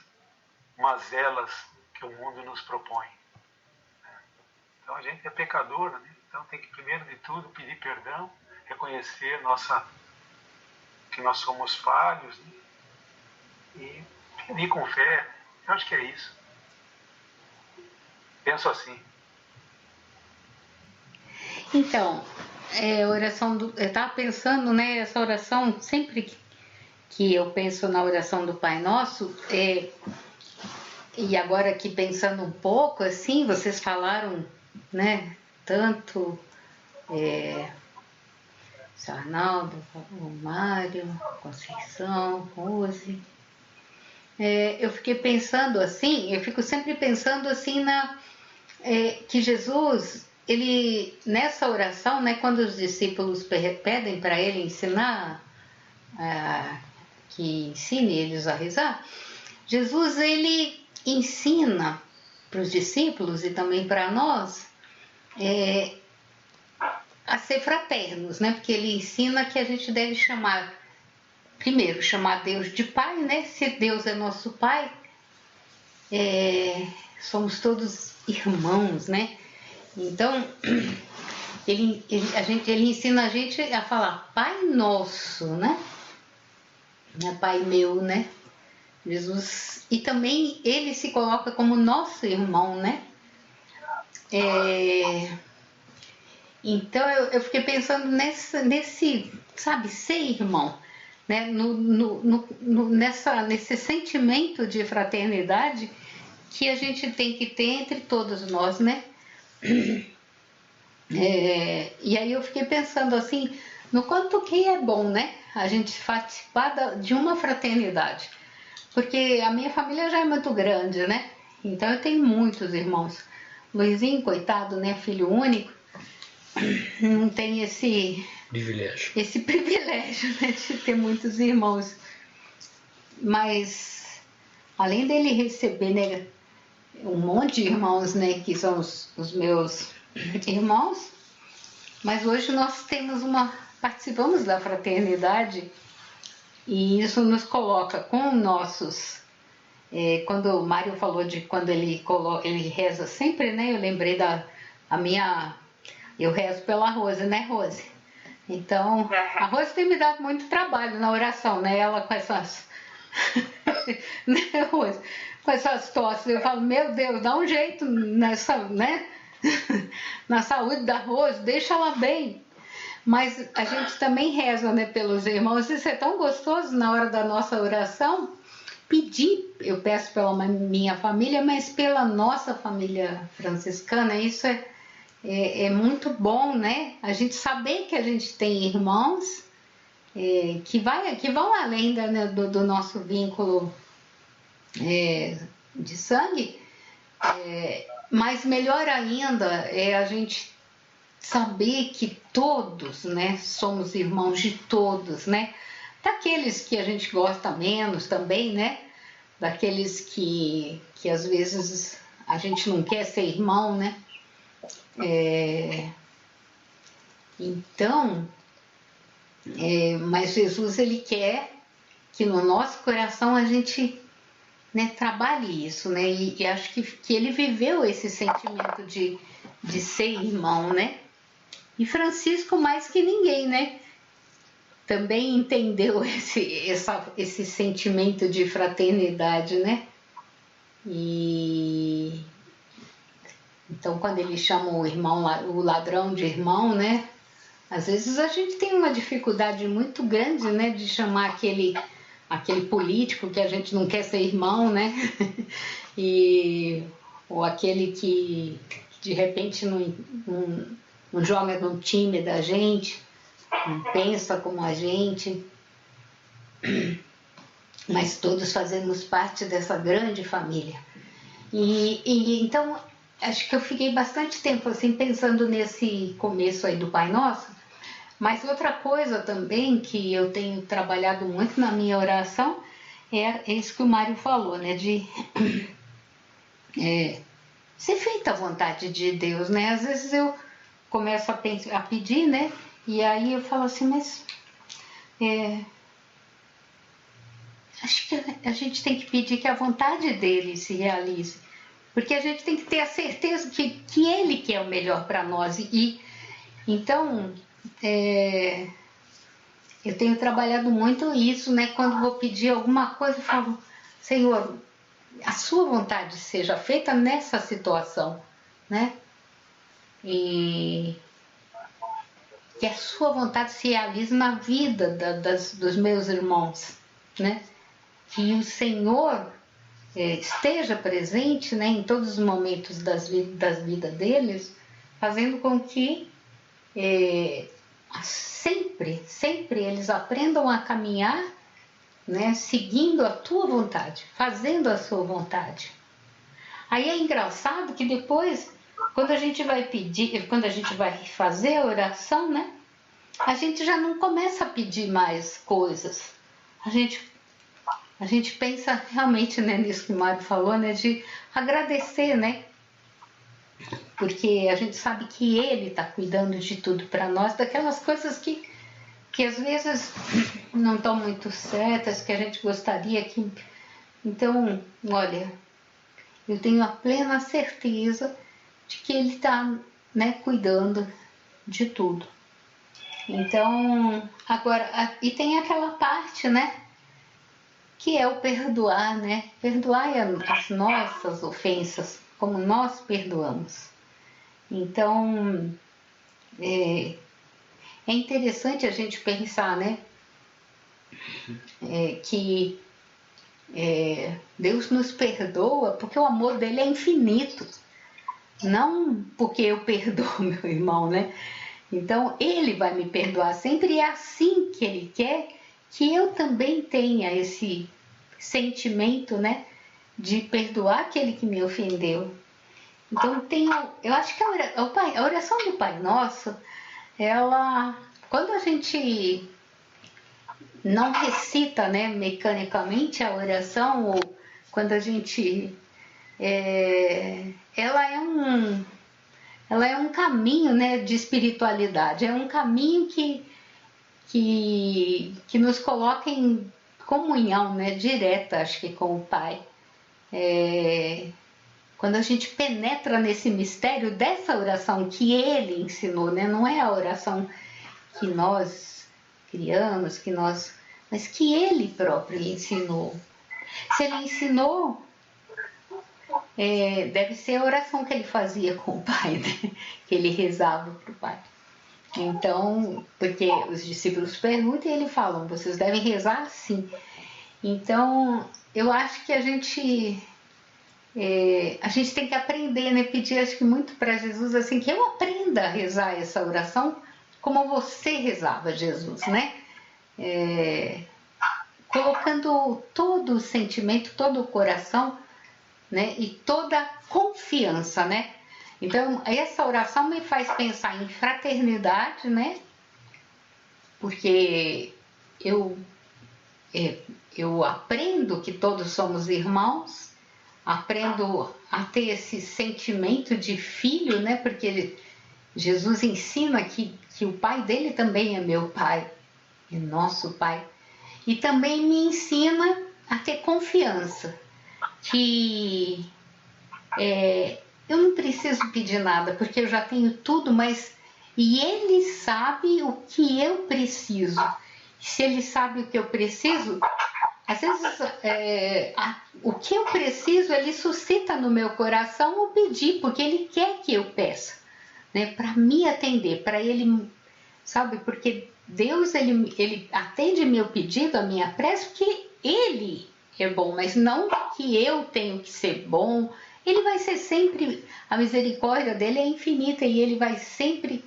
mazelas que o mundo nos propõe. Então a gente é pecador, né? Então tem que, primeiro de tudo, pedir perdão, reconhecer que nós somos falhos, né? E pedir com fé. Eu acho que é isso. Penso assim. Então, eu estava pensando, né, essa oração, sempre que eu penso na oração do Pai Nosso, e agora aqui pensando um pouco, assim, vocês falaram, né, tanto o Arnaldo, o Mário, Conceição, Rose. Eu fiquei pensando assim, eu fico sempre pensando assim que Jesus, ele, nessa oração, né, quando os discípulos pedem para ele ensinar, que ensine eles a rezar, Jesus, ele ensina para os discípulos e também para nós a ser fraternos, né? Porque ele ensina que a gente deve primeiro chamar Deus de Pai, né? Se Deus é nosso Pai, somos todos irmãos, né? Então, ele ensina a gente a falar Pai Nosso, né? Não é Pai meu, né? Jesus. E também ele se coloca como nosso irmão, né? Então eu fiquei pensando nesse, sabe, ser irmão, né? Nesse sentimento de fraternidade que a gente tem que ter entre todos nós, né? E aí eu fiquei pensando assim, no quanto que é bom, né? A gente participar de uma fraternidade. Porque a minha família já é muito grande, né? Então eu tenho muitos irmãos. Luizinho, coitado, né? Filho único, não tem esse privilégio, né? De ter muitos irmãos. Mas além dele receber, né, um monte de irmãos, né? Que são os meus irmãos, mas hoje nós participamos da fraternidade e isso nos coloca com nossos. Quando o Mário falou de quando ele reza sempre, né? Eu lembrei eu rezo pela Rose, né, Rose? Então, a Rose tem me dado muito trabalho na oração, né? Ela com essas né, Rose? Com essas tosses, eu falo, meu Deus, dá um jeito nessa, né? Na saúde da Rose, deixa ela bem. Mas a gente também reza, né, pelos irmãos. Isso é tão gostoso na hora da nossa oração. Eu peço pela minha família, mas pela nossa família franciscana, isso é muito bom, né? A gente saber que a gente tem irmãos que vão além do nosso vínculo de sangue, mas melhor ainda é a gente saber que todos, né, somos irmãos de todos, né? Daqueles que a gente gosta menos também, né? Daqueles que às vezes a gente não quer ser irmão, né? Então, mas Jesus, ele quer que no nosso coração a gente, né, trabalhe isso, né? E acho que ele viveu esse sentimento de ser irmão, né? E Francisco mais que ninguém, né? Também entendeu esse sentimento de fraternidade, né? E então quando ele chama o ladrão de irmão, né? Às vezes a gente tem uma dificuldade muito grande, né? De chamar aquele político que a gente não quer ser irmão, né? Ou aquele que de repente não joga no time da gente, não pensa como a gente, mas todos fazemos parte dessa grande família. E então, acho que eu fiquei bastante tempo assim pensando nesse começo aí do Pai Nosso, mas outra coisa também que eu tenho trabalhado muito na minha oração é isso que o Mário falou, né, de ser feita a vontade de Deus, né? Às vezes eu começo a pedir, né? E aí eu falo assim, mas acho que a gente tem que pedir que a vontade dele se realize, porque a gente tem que ter a certeza que ele quer o melhor para nós. Então, eu tenho trabalhado muito isso, né? Quando vou pedir alguma coisa, eu falo, Senhor, a sua vontade seja feita nessa situação, né? E que a sua vontade se realize na vida dos meus irmãos, né? Que o Senhor esteja presente, né, em todos os momentos das vidas deles, fazendo com que sempre eles aprendam a caminhar, né, seguindo a tua vontade, fazendo a sua vontade. Aí é engraçado que depois, quando a gente vai pedir, quando a gente vai fazer a oração, né, a gente já não começa a pedir mais coisas. A gente pensa realmente, né, nisso que o Mário falou, né, de agradecer, né, porque a gente sabe que ele está cuidando de tudo para nós, daquelas coisas que às vezes não estão muito certas, que a gente gostaria que... Então, olha, eu tenho a plena certeza de que ele está né, cuidando de tudo. Então, agora, e tem aquela parte, né, que é o perdoar, né? Perdoar as nossas ofensas, como nós perdoamos. Então, é interessante a gente pensar, né, que Deus nos perdoa porque o amor dele é infinito, não porque eu perdoo meu irmão, né? Então, ele vai me perdoar sempre e é assim que ele quer que eu também tenha esse sentimento, né, de perdoar aquele que me ofendeu. Então, eu acho que a oração do Pai Nosso, ela, quando a gente não recita, né, mecanicamente a oração, ou quando a gente... ela é um caminho, né, de espiritualidade, é um caminho que nos coloca em comunhão, né, direta, acho que, com o Pai. Quando a gente penetra nesse mistério dessa oração que ele ensinou, né, não é a oração que nós criamos, mas que ele próprio ensinou. Se ele ensinou, deve ser a oração que ele fazia com o Pai, né? Que ele rezava para o Pai. Então, porque os discípulos perguntam e ele fala, vocês devem rezar assim. Então, eu acho que a gente tem que aprender, né? Pedir, acho que muito para Jesus, assim, que eu aprenda a rezar essa oração como você rezava, Jesus, né? Colocando todo o sentimento, todo o coração, né? E toda a confiança, né? Então, essa oração me faz pensar em fraternidade, né? Porque eu aprendo que todos somos irmãos, aprendo a ter esse sentimento de filho, né? Porque Jesus ensina que o pai dele também é meu pai, é nosso pai. E também me ensina a ter confiança, que eu não preciso pedir nada, porque eu já tenho tudo, e ele sabe o que eu preciso. Se ele sabe o que eu preciso, às vezes o que eu preciso, ele suscita no meu coração o pedir, porque ele quer que eu peça, né, para me atender, para ele, sabe, porque Deus, ele atende meu pedido, a minha prece, porque ele é bom, mas não que eu tenho que ser bom. Ele vai ser sempre, a misericórdia dele é infinita e ele vai sempre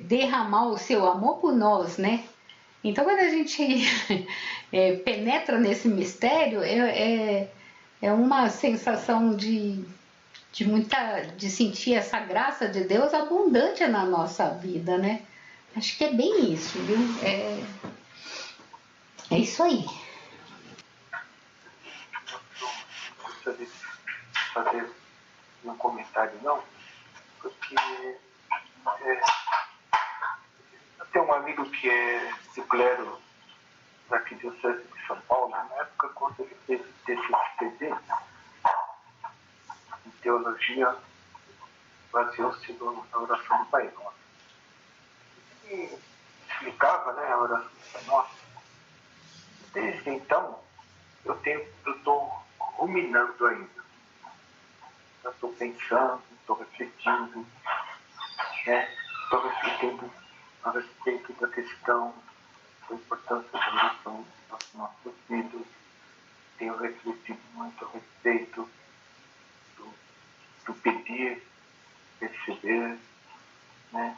derramar o seu amor por nós, né? Então, quando a gente penetra nesse mistério, é uma sensação de sentir essa graça de Deus abundante na nossa vida, né? Acho que é bem isso, viu? É isso aí. Gostaria de fazer um comentário, não, porque eu tenho um amigo que é de clero da Arquidiocese de São Paulo, na época quando ele fez o TCCD, em teologia, baseou-se na oração do Pai Nosso. E explicava, né, a oração do Pai Nosso. Desde então, eu estou ruminando ainda. Eu estou pensando, estou refletindo, estou refletindo a respeito da questão da importância da oração nas nossas vidas. Tenho refletido muito a respeito do pedir, receber, né?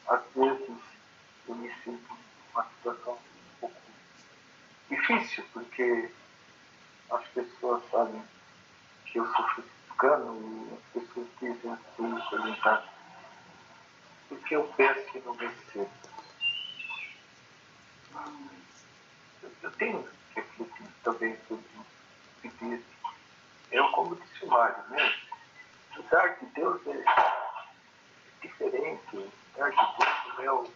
Às vezes eu me sinto numa situação um pouco difícil, porque as pessoas sabem que eu sou franciscano e as pessoas dizem assim, perguntar por que eu peço e não recebo. Eu tenho refletido também sobre pedir. Eu, como disse o Mário, né? O dar de Deus é diferente. O dar de Deus não é o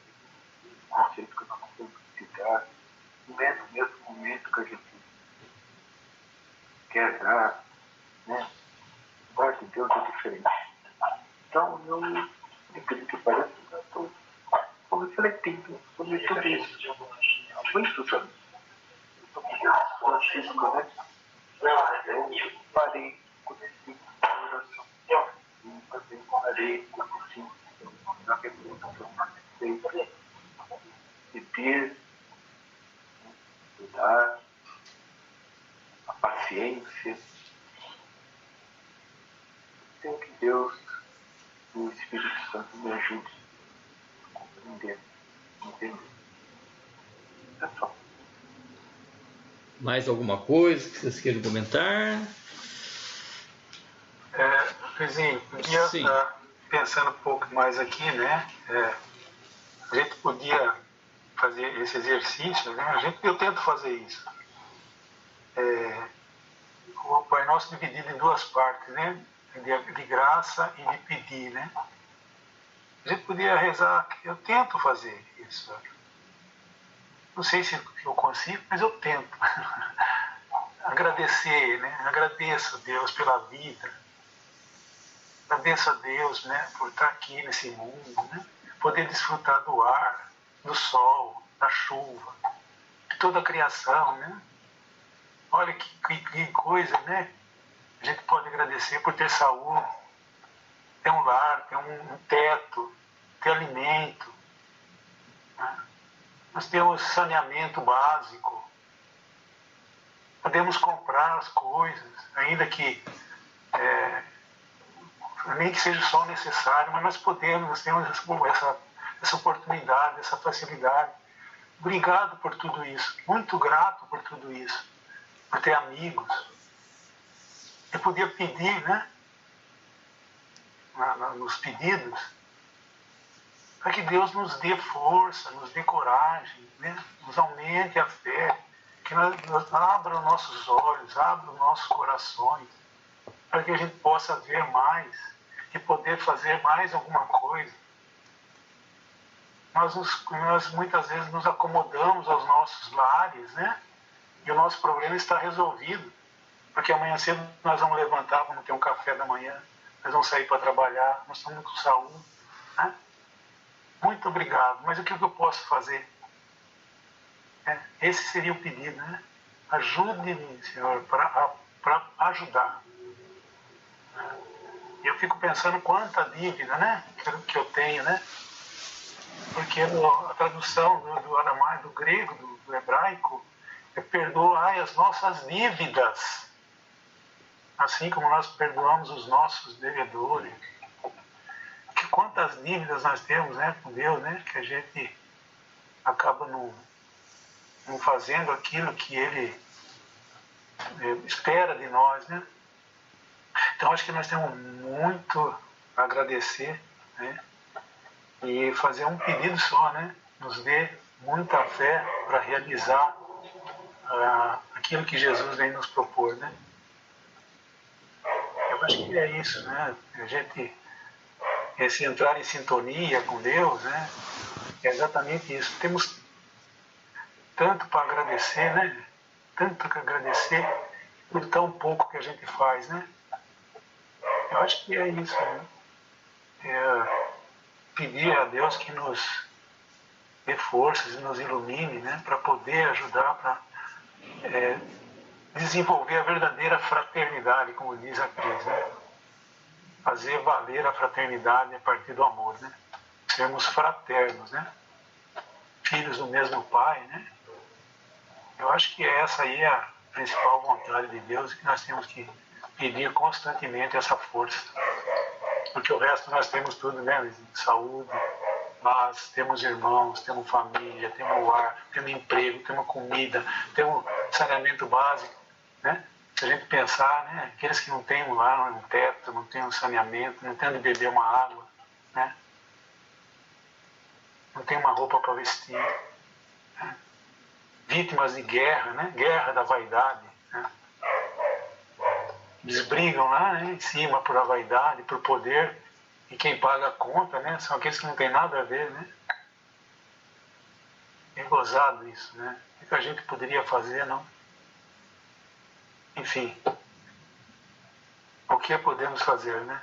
conceito que nós temos de dar. Não é no mesmo momento que a gente quer dar, né? O dar de Deus é diferente. eu acredito que faz assim, eu estou refletindo sobre tudo isso. Muitos anos. Eu estou com Francisco, né? Eu parei com esse oração. E também parei com esse na pergunta que eu participei de ter, cuidar, a paciência. Tenho que Deus e o Espírito Santo me ajude a compreender, entender. É só. Mais alguma coisa que vocês queiram comentar? Luizinho, podia Sim. pensando um pouco mais aqui, né? A gente podia fazer esse exercício, né? Eu tento fazer isso. O Pai Nosso dividido em duas partes, né? De graça e de pedir, né? A gente podia rezar, eu tento fazer isso. Não sei se eu consigo, mas eu tento. Agradecer, né? Agradeço a Deus pela vida. Agradeço a Deus, né, por estar aqui nesse mundo, né? Poder desfrutar do ar, do sol, da chuva, de toda a criação, né? Olha que coisa, né? A gente pode agradecer por ter saúde, ter um lar, ter um teto, ter alimento. Né? Nós temos saneamento básico. Podemos comprar as coisas, ainda que nem que seja só necessário, mas nós temos essa oportunidade, essa facilidade. Obrigado por tudo isso, muito grato por tudo isso, por ter amigos. Eu podia pedir, né, nos pedidos, para que Deus nos dê força, nos dê coragem, né, nos aumente a fé, que nós abra os nossos olhos, abra os nossos corações, para que a gente possa ver mais e poder fazer mais alguma coisa. Nós muitas vezes nos acomodamos aos nossos lares, né? E o nosso problema está resolvido. Porque amanhã cedo nós vamos levantar, vamos ter um café da manhã, nós vamos sair para trabalhar, nós estamos com saúde. Né? Muito obrigado, mas o que eu posso fazer? Esse seria o pedido, né? Ajude-me, Senhor, para ajudar. E eu fico pensando quanta dívida, né, que eu tenho, né? Porque a tradução do aramaico, do grego, do hebraico, é perdoai as nossas dívidas, assim como nós perdoamos os nossos devedores. Que quantas dívidas nós temos, né, com Deus, né, que a gente acaba não fazendo aquilo que Ele espera de nós, né? Então acho que nós temos muito a agradecer, né? E fazer um pedido só, né? Nos dê muita fé para realizar aquilo que Jesus vem nos propor, né? Eu acho que é isso, né? A gente esse entrar em sintonia com Deus, né? É exatamente isso. Temos tanto para agradecer, né? Tanto que agradecer por tão pouco que a gente faz, né? Eu acho que é isso, né? Pedir a Deus que nos dê forças e nos ilumine, né? Para poder ajudar, para desenvolver a verdadeira fraternidade, como diz a Cris, né? Fazer valer a fraternidade a partir do amor, né? Sermos fraternos, né? Filhos do mesmo Pai, né? Eu acho que essa aí é a principal vontade de Deus, que nós temos que pedir constantemente essa força. Porque o resto nós temos tudo, né? Saúde, paz, temos irmãos, temos família, temos ar, temos emprego, temos comida, temos saneamento básico, né? Se a gente pensar, né? Aqueles que não têm um lar, um teto, não têm um saneamento, não têm onde beber uma água, né? Não tem uma roupa para vestir, né? Vítimas de guerra, né? Guerra da vaidade, né? Eles brigam lá, né, em cima por a vaidade, por poder, e quem paga a conta, né, são aqueles que não tem nada a ver, né? É gozado isso, né? O que a gente poderia fazer, não? Enfim, o que podemos fazer, né?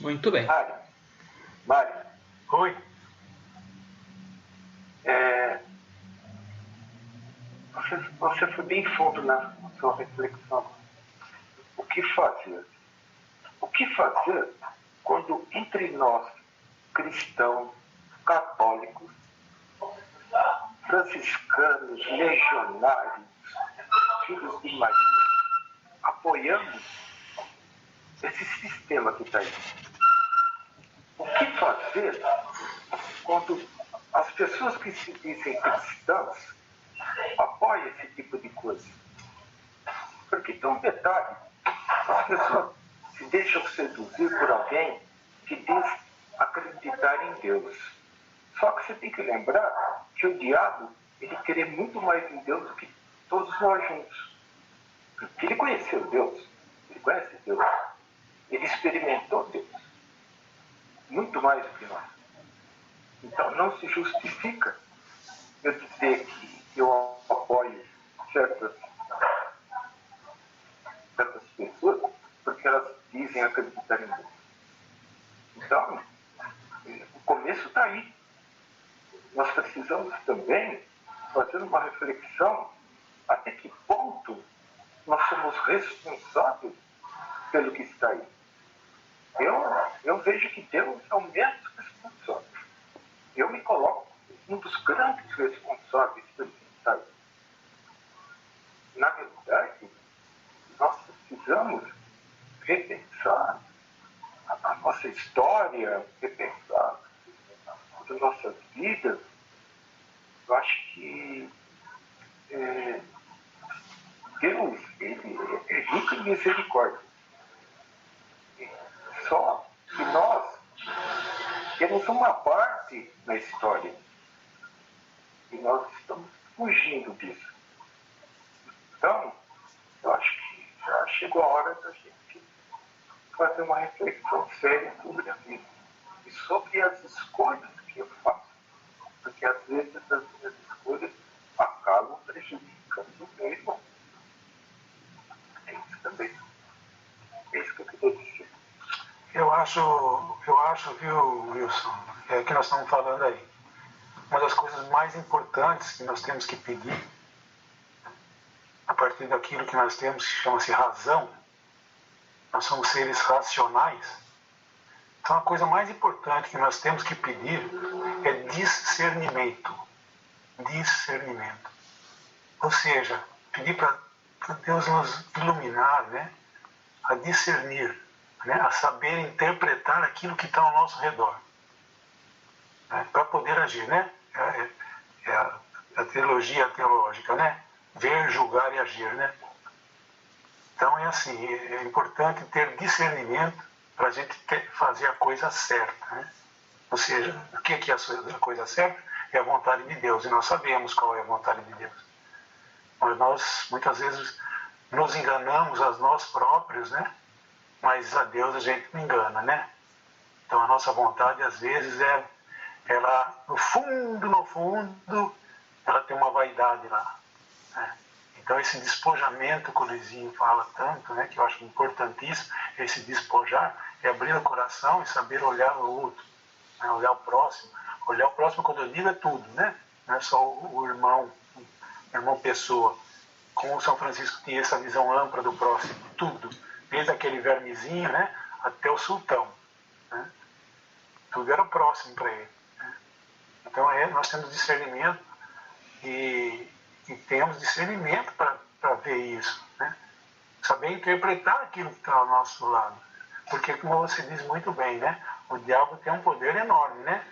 Muito bem. Mário, Oi? você foi bem fundo na sua reflexão. O que fazer? O que fazer quando entre nós, cristãos, católicos, franciscanos, legionários, filhos de Maria, apoiamos esse sistema que está aí? O que fazer quando as pessoas que se dizem cristãs apoiam esse tipo de coisa? Porque tem um detalhe: as pessoas se deixam seduzir por alguém que diz acreditar em Deus. Só que você tem que lembrar que o diabo, ele quer muito mais em Deus do que todos nós juntos. Porque ele conheceu Deus, ele conhece Deus, ele experimentou Deus, muito mais do que nós. Então não se justifica eu dizer que eu apoio certas pessoas porque elas dizem acreditar em Deus. Então, o começo está aí. Nós precisamos também fazer uma reflexão até que ponto nós somos responsáveis pelo que está aí. Eu vejo que Deus é o menos responsável. Eu me coloco um dos grandes responsáveis pelo que está aí. Na verdade, nós precisamos repensar a nossa história, repensar as nossas vidas. Eu acho que Deus, ele é rico em misericórdia. Só que nós temos uma parte na história e nós estamos fugindo disso. Então, eu acho que já chegou a hora da gente fazer uma reflexão séria sobre a vida e sobre as escolhas que eu faço. Porque às vezes as minhas escolhas acabam prejudicando o meu irmão. É isso também. É isso que eu queria dizer. Eu acho, viu, Wilson, que nós estamos falando aí. Uma das coisas mais importantes que nós temos que pedir, a partir daquilo que nós temos, que chama-se razão, nós somos seres racionais. Então a coisa mais importante que nós temos que pedir é discernimento. Discernimento. Ou seja, pedir para Deus nos iluminar, né, a discernir, né, a saber interpretar aquilo que está ao nosso redor, né, para poder agir, né? É a teologia teológica, né? Ver, julgar e agir, né? Então é assim, é importante ter discernimento para a gente fazer a coisa certa, né? Ou seja, o que é a coisa certa? É a vontade de Deus, e nós sabemos qual é a vontade de Deus. Mas nós, muitas vezes, nos enganamos a nós próprios, né? Mas a Deus a gente não engana, né? Então a nossa vontade, às vezes, ela, no fundo, ela tem uma vaidade lá, né? Então esse despojamento que o Luizinho fala tanto, né, que eu acho importantíssimo, esse despojar, é abrir o coração e saber olhar o outro, né, olhar o próximo. Olhar o próximo, quando eu digo, é tudo, né? Não é só o irmão pessoa. Como o São Francisco tinha essa visão ampla do próximo, tudo, desde aquele vermezinho, né, até o sultão, né? Tudo era o próximo para ele, né? Então nós temos discernimento e temos discernimento para ver isso, né? Saber interpretar aquilo que está ao nosso lado, porque, como você diz muito bem, né, o diabo tem um poder enorme, né?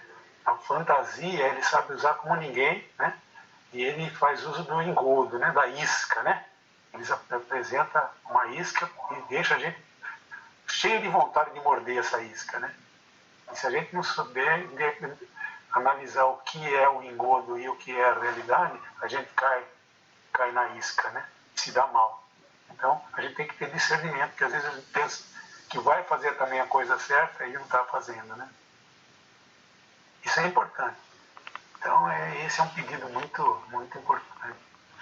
A fantasia ele sabe usar como ninguém, né? E ele faz uso do engodo, né? Da isca, né? Ele apresenta uma isca e deixa a gente cheio de vontade de morder essa isca, né? E se a gente não souber analisar o que é o engodo e o que é a realidade, a gente cai na isca, né? Se dá mal. Então, a gente tem que ter discernimento, porque às vezes a gente pensa que vai fazer também a coisa certa e não está fazendo, né? Isso é importante. Então, esse é um pedido muito, muito importante.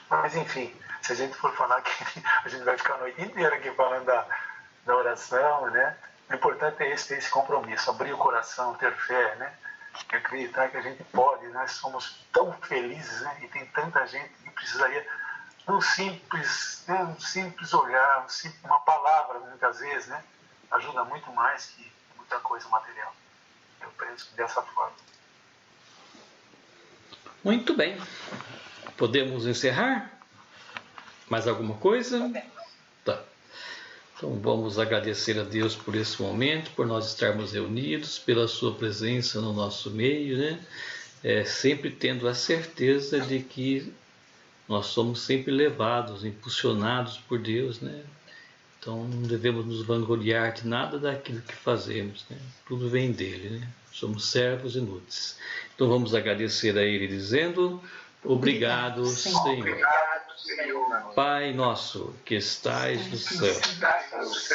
Mas, enfim, se a gente for falar aqui, a gente vai ficar a noite inteira aqui falando da oração, né? O importante é ter esse compromisso, abrir o coração, ter fé, né? Acreditar que a gente pode, nós somos tão felizes, né? E tem tanta gente que precisaria um simples olhar, uma palavra, muitas vezes, né? Ajuda muito mais que muita coisa material. Eu penso dessa forma. Muito bem. Podemos encerrar? Mais alguma coisa? Tá. Então vamos agradecer a Deus por esse momento, por nós estarmos reunidos, pela sua presença no nosso meio, né? Sempre tendo a certeza de que nós somos sempre levados, impulsionados por Deus, né? Então não devemos nos vangloriar de nada daquilo que fazemos, né? Tudo vem dele, né? Somos servos inúteis. Então vamos agradecer a Ele dizendo: obrigado, Senhor. Pai nosso que estais no céu,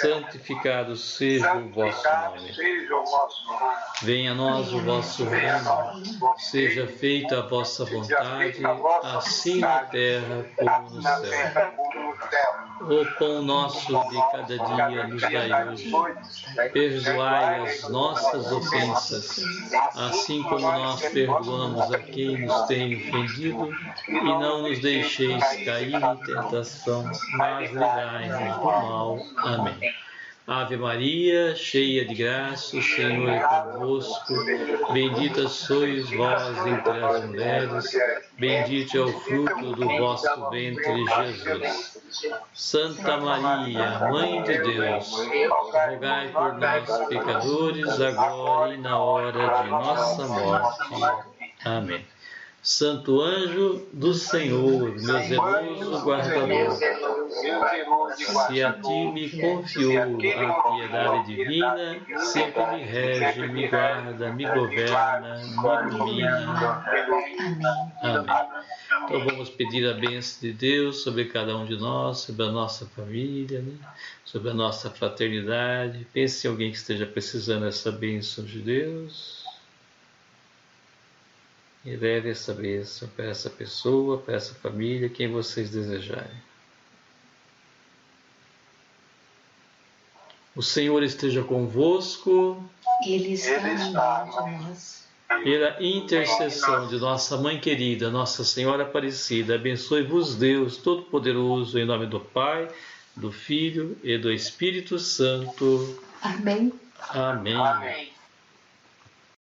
santificado seja o vosso nome. Venha a nós o vosso reino, seja feita a vossa vontade, assim na terra como no céu. O pão nosso de cada dia nos dai hoje. Perdoai as nossas ofensas, assim como nós perdoamos a quem nos tem ofendido, e não nos deixeis cair em tentação, mas livrai-nos do mal. Amém. Ave Maria, cheia de graça, o Senhor é convosco. Bendita sois vós entre as mulheres, bendito é o fruto do vosso ventre, Jesus. Santa Maria, Mãe de Deus, rogai por nós, pecadores, agora e na hora de nossa morte. Amém. Santo anjo do Senhor, meu zeloso guardador, se a ti me confiou a piedade divina, sempre me rege, me guarda, me governa, me ilumina. Amém. Então vamos pedir a bênção de Deus sobre cada um de nós, sobre a nossa família, né? Sobre a nossa fraternidade. Pense em alguém que esteja precisando dessa bênção de Deus. E leve essa bênção para essa pessoa, para essa família, quem vocês desejarem. O Senhor esteja convosco. Ele está no meio de nós. Pela intercessão de nossa Mãe querida, Nossa Senhora Aparecida, abençoe-vos Deus Todo-Poderoso, em nome do Pai, do Filho e do Espírito Santo. Amém. Amém.